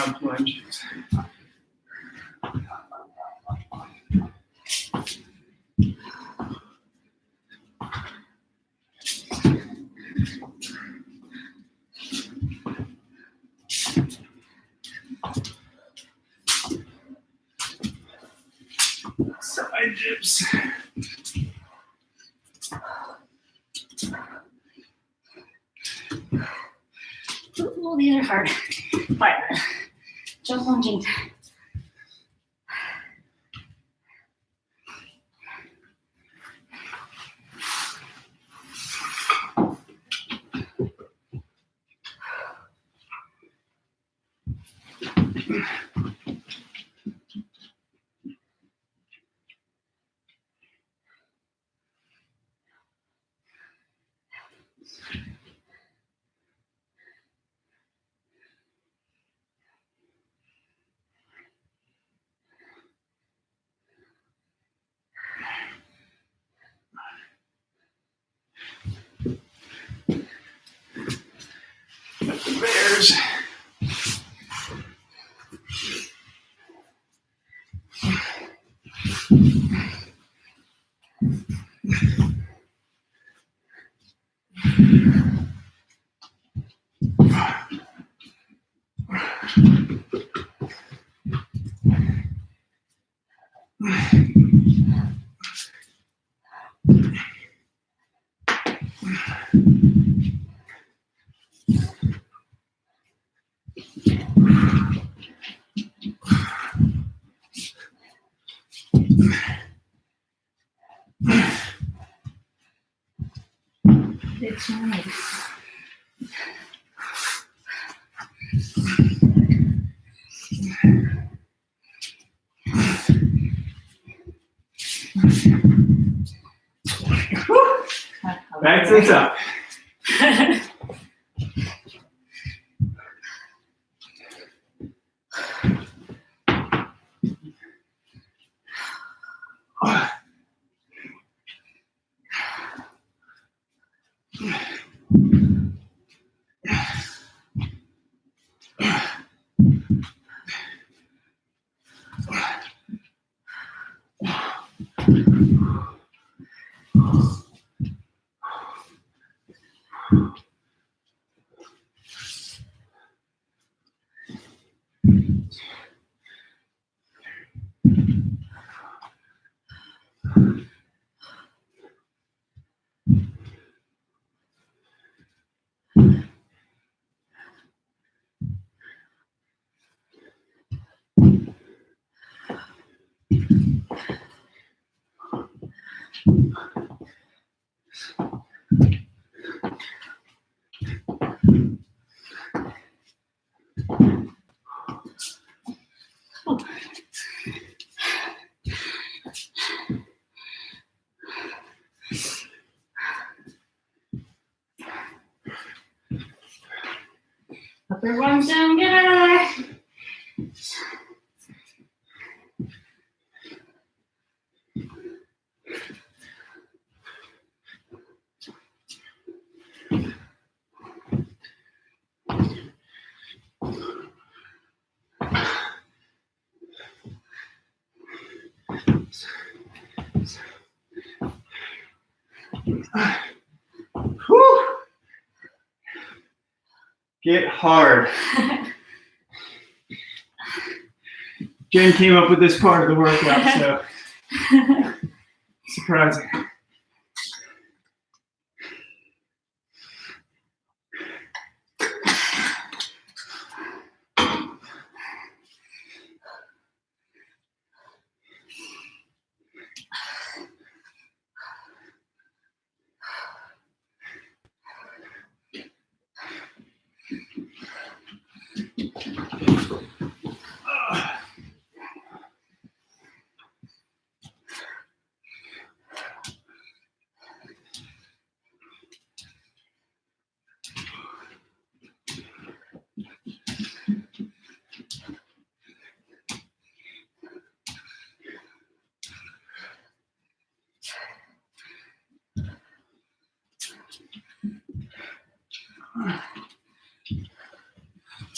jump lunges. Side dips. Ooh, these are hard. But jump lunging. Got the bears. It's nice. Back to the top. Hope everyone's doing good. Whew. Get hard. Jen came up with this part of the workout, so surprising.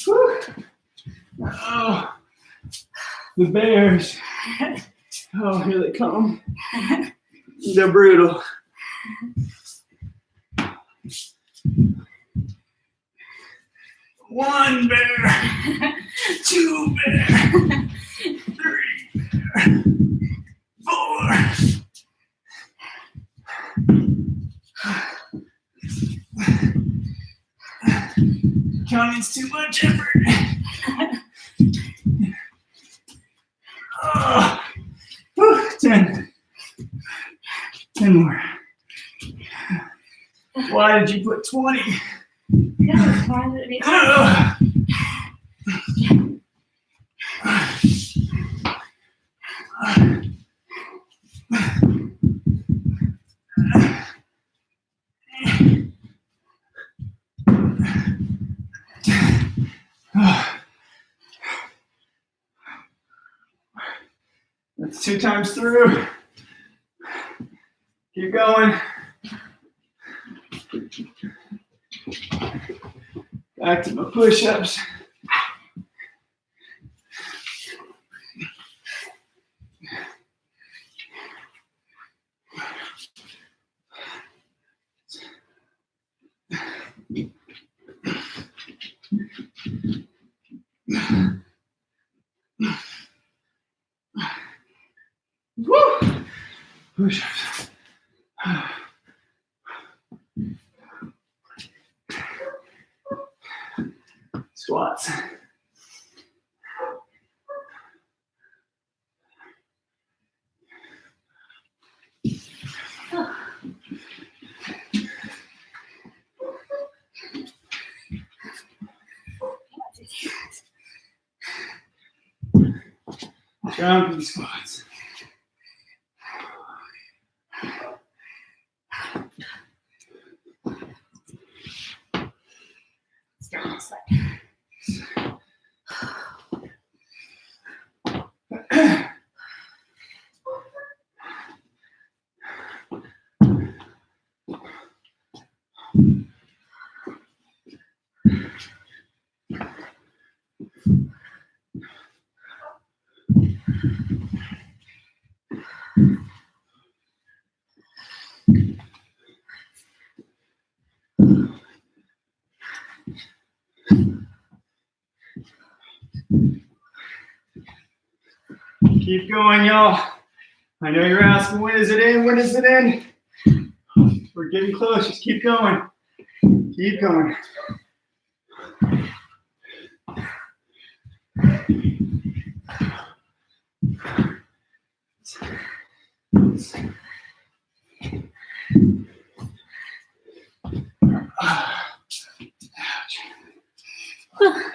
Whew. Oh, the bears. Oh, here they come. They're brutal. One bear, two bear, three bear, four. Counting's too much effort. Oh, whew, 10. 10 more. Why did you put 20? Yeah, why did it be That's 2 times through. Keep going. Back to my push-ups. Woo! Push-ups. Squats. Jumping squats. starting to sweat? Keep going, y'all. I know you're asking, when is it in? When is it in? We're getting close. Just keep going. Keep going.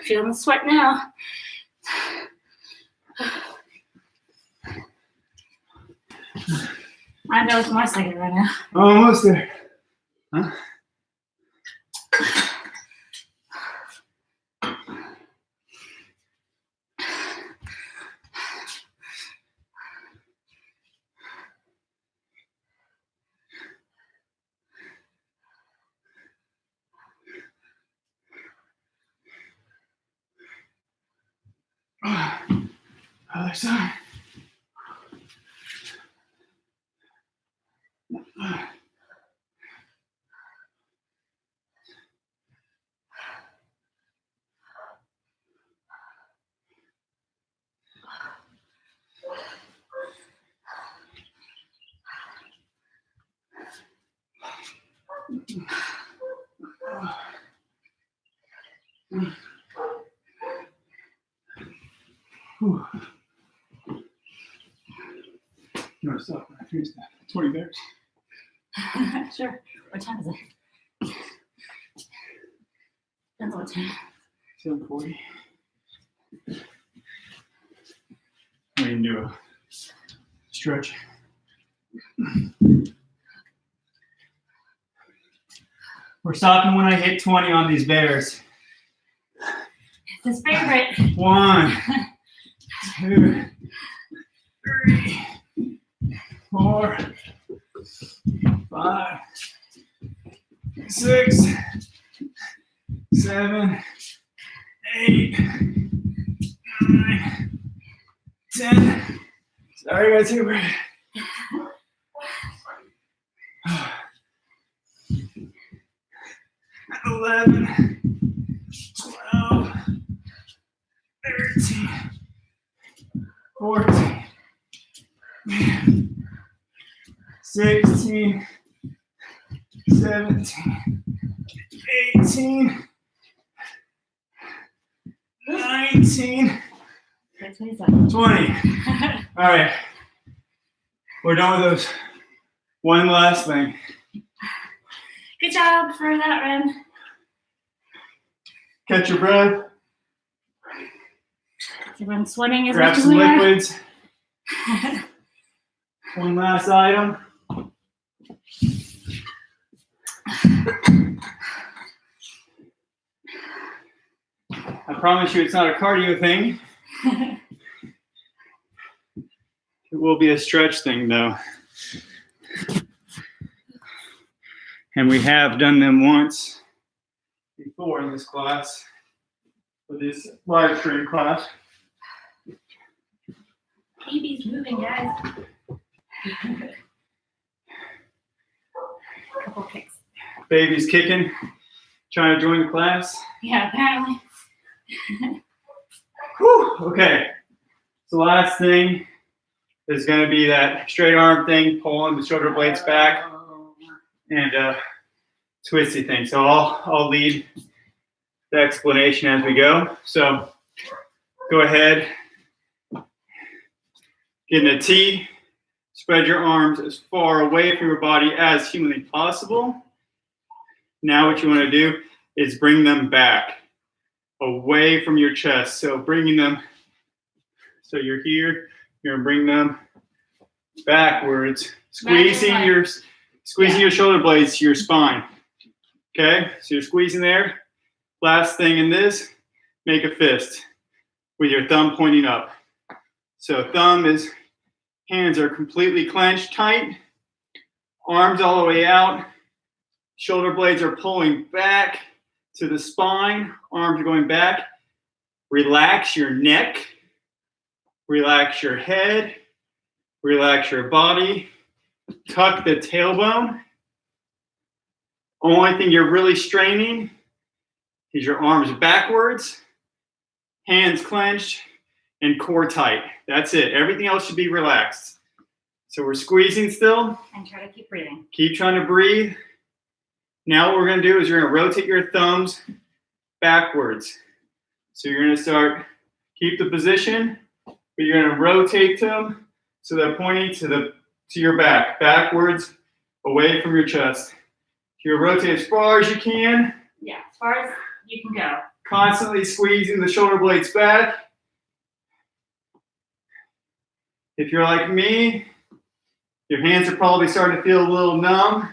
Feeling the sweat now. I know it's my second right now. Almost there. Huh? Other side. Whew. You want to stop when I finish that? 20 bears. Sure. What time is it? Depends on what time. 7:40. We can do a stretch. We're stopping when I hit 20 on these bears. It's his favorite. 1, 2, 3, 4, 5, 6, 7, 8, 9, 10. Sorry, I gotta take a break. 11, 12, 13, 14, 16, 17, 18, 19, 20. All right. We're done with those. One last thing. Good job for that run. Catch your breath. Everyone's sweating as Grab much as some we are. liquids. One last item. I promise you it's not a cardio thing. It will be a stretch thing though. And we have done them once before in this class, for this live stream class. Baby's moving, guys. Couple kicks. Baby's kicking, trying to join the class. Yeah, apparently. Whew, okay, so the last thing is going to be that straight arm thing, pulling the shoulder blades back, and twisty thing. So I'll lead the explanation as we go. So go ahead, get in a T, spread your arms as far away from your body as humanly possible. Now what you want to do is bring them back away from your chest. So bringing them, so you're here, you're going to bring them backwards, squeezing your shoulder blades to your spine. Okay, so you're squeezing there. Last thing in this, make a fist with your thumb pointing up. So hands are completely clenched tight, arms all the way out, shoulder blades are pulling back to the spine, arms are going back. Relax your neck, relax your head, relax your body, tuck the tailbone. Only thing you're really straining is your arms backwards, hands clenched, and core tight. That's it. Everything else should be relaxed. So we're squeezing still. And try to keep breathing. Keep trying to breathe. Now what we're going to do is you're going to rotate your thumbs backwards. So you're going to start, keep the position, but you're going to rotate them so they're pointing to your back, backwards, away from your chest. You're rotate as far as you can. Yeah, as far as you can go. Constantly squeezing the shoulder blades back. If you're like me, your hands are probably starting to feel a little numb.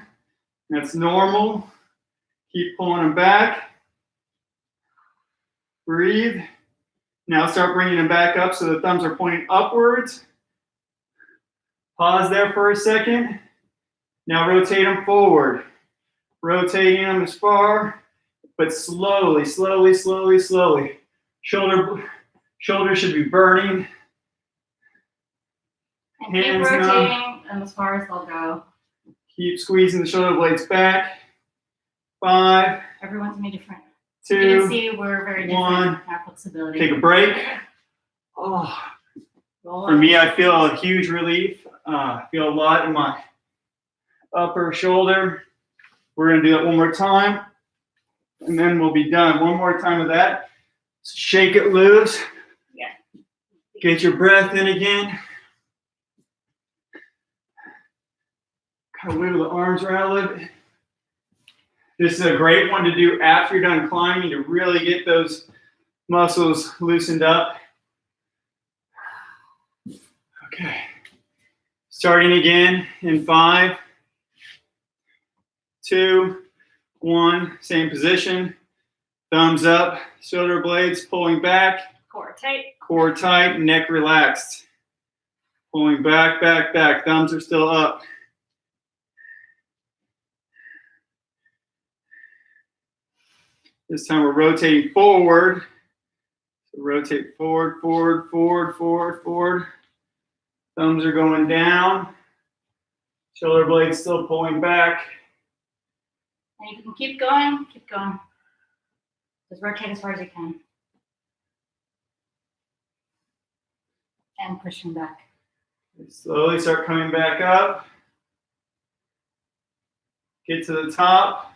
That's normal. Keep pulling them back. Breathe. Now start bringing them back up so the thumbs are pointing upwards. Pause there for a second. Now rotate them forward. Rotating them as far, but slowly, slowly, slowly, slowly. Shoulder should be burning. And keep rotating them as far as they'll go. Keep squeezing the shoulder blades back. 5. Everyone's gonna be different. 2. You can see we're very different 1. in our flexibility. Take a break. Oh, for me, I feel a huge relief. I feel a lot in my upper shoulder. We're going to do that one more time, and then we'll be done. One more time of that. Shake it loose. Yeah. Get your breath in again. Kind of wiggle the arms around a little bit. This is a great one to do after you're done climbing to really get those muscles loosened up. Okay. Starting again in 5, 2, 1. Same position. Thumbs up, shoulder blades pulling back. Core tight. Core tight, neck relaxed. Pulling back, back, back. Thumbs are still up. This time we're rotating forward. So rotate forward, forward, forward, forward, forward. Thumbs are going down. Shoulder blades still pulling back. And you can keep going, keep going. Just rotate as far as you can. And pushing back. Slowly start coming back up. Get to the top.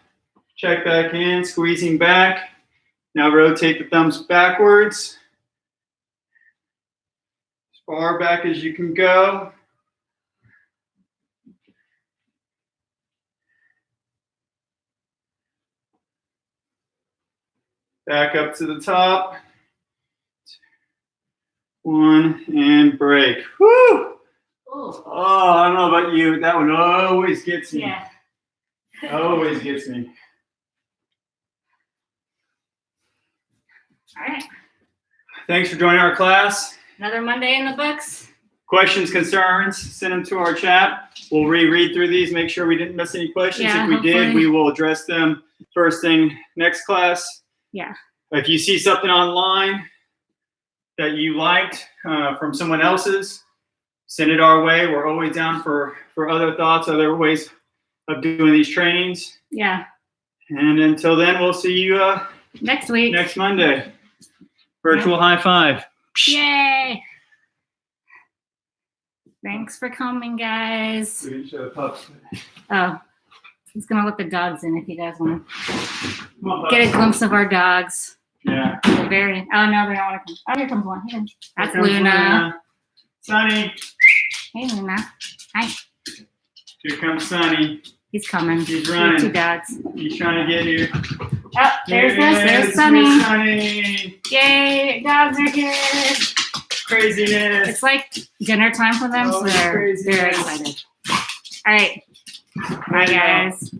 Check back in, squeezing back. Now rotate the thumbs backwards. As far back as you can go. Back up to the top. 1 and break. Woo! Ooh. Oh, I don't know about you. That one always gets me. Yeah. Always gets me. All right. Thanks for joining our class. Another Monday in the books. Questions, concerns, send them to our chat. We'll reread through these, make sure we didn't miss any questions. Yeah, if we did, hopefully. we will address them first thing next class. Yeah. If you see something online that you liked from someone else's, send it our way. We're always down for other thoughts, other ways of doing these trainings. Yeah. And until then, we'll see you Next week. next Monday. Virtual high five. Yay. Thanks for coming, guys. We didn't show the pups. Oh, he's going to let the dogs in if you guys want Come on, to pups. get a glimpse of our dogs. Yeah. They're very, oh, no, they don't want to come. Oh, here comes one. Here comes. That's Here comes Luna. Sunny. Hey, Luna. Hi. Here comes Sunny. He's coming. He's We have running. 2 dogs. He's trying to get you. Oh, there's this. There's Yes, Sunny. Miss Sunny. Yay, dogs are here. Craziness. It's like dinner time for them, Oh, so they're craziness. very excited. All right. Bye, Bye now. guys.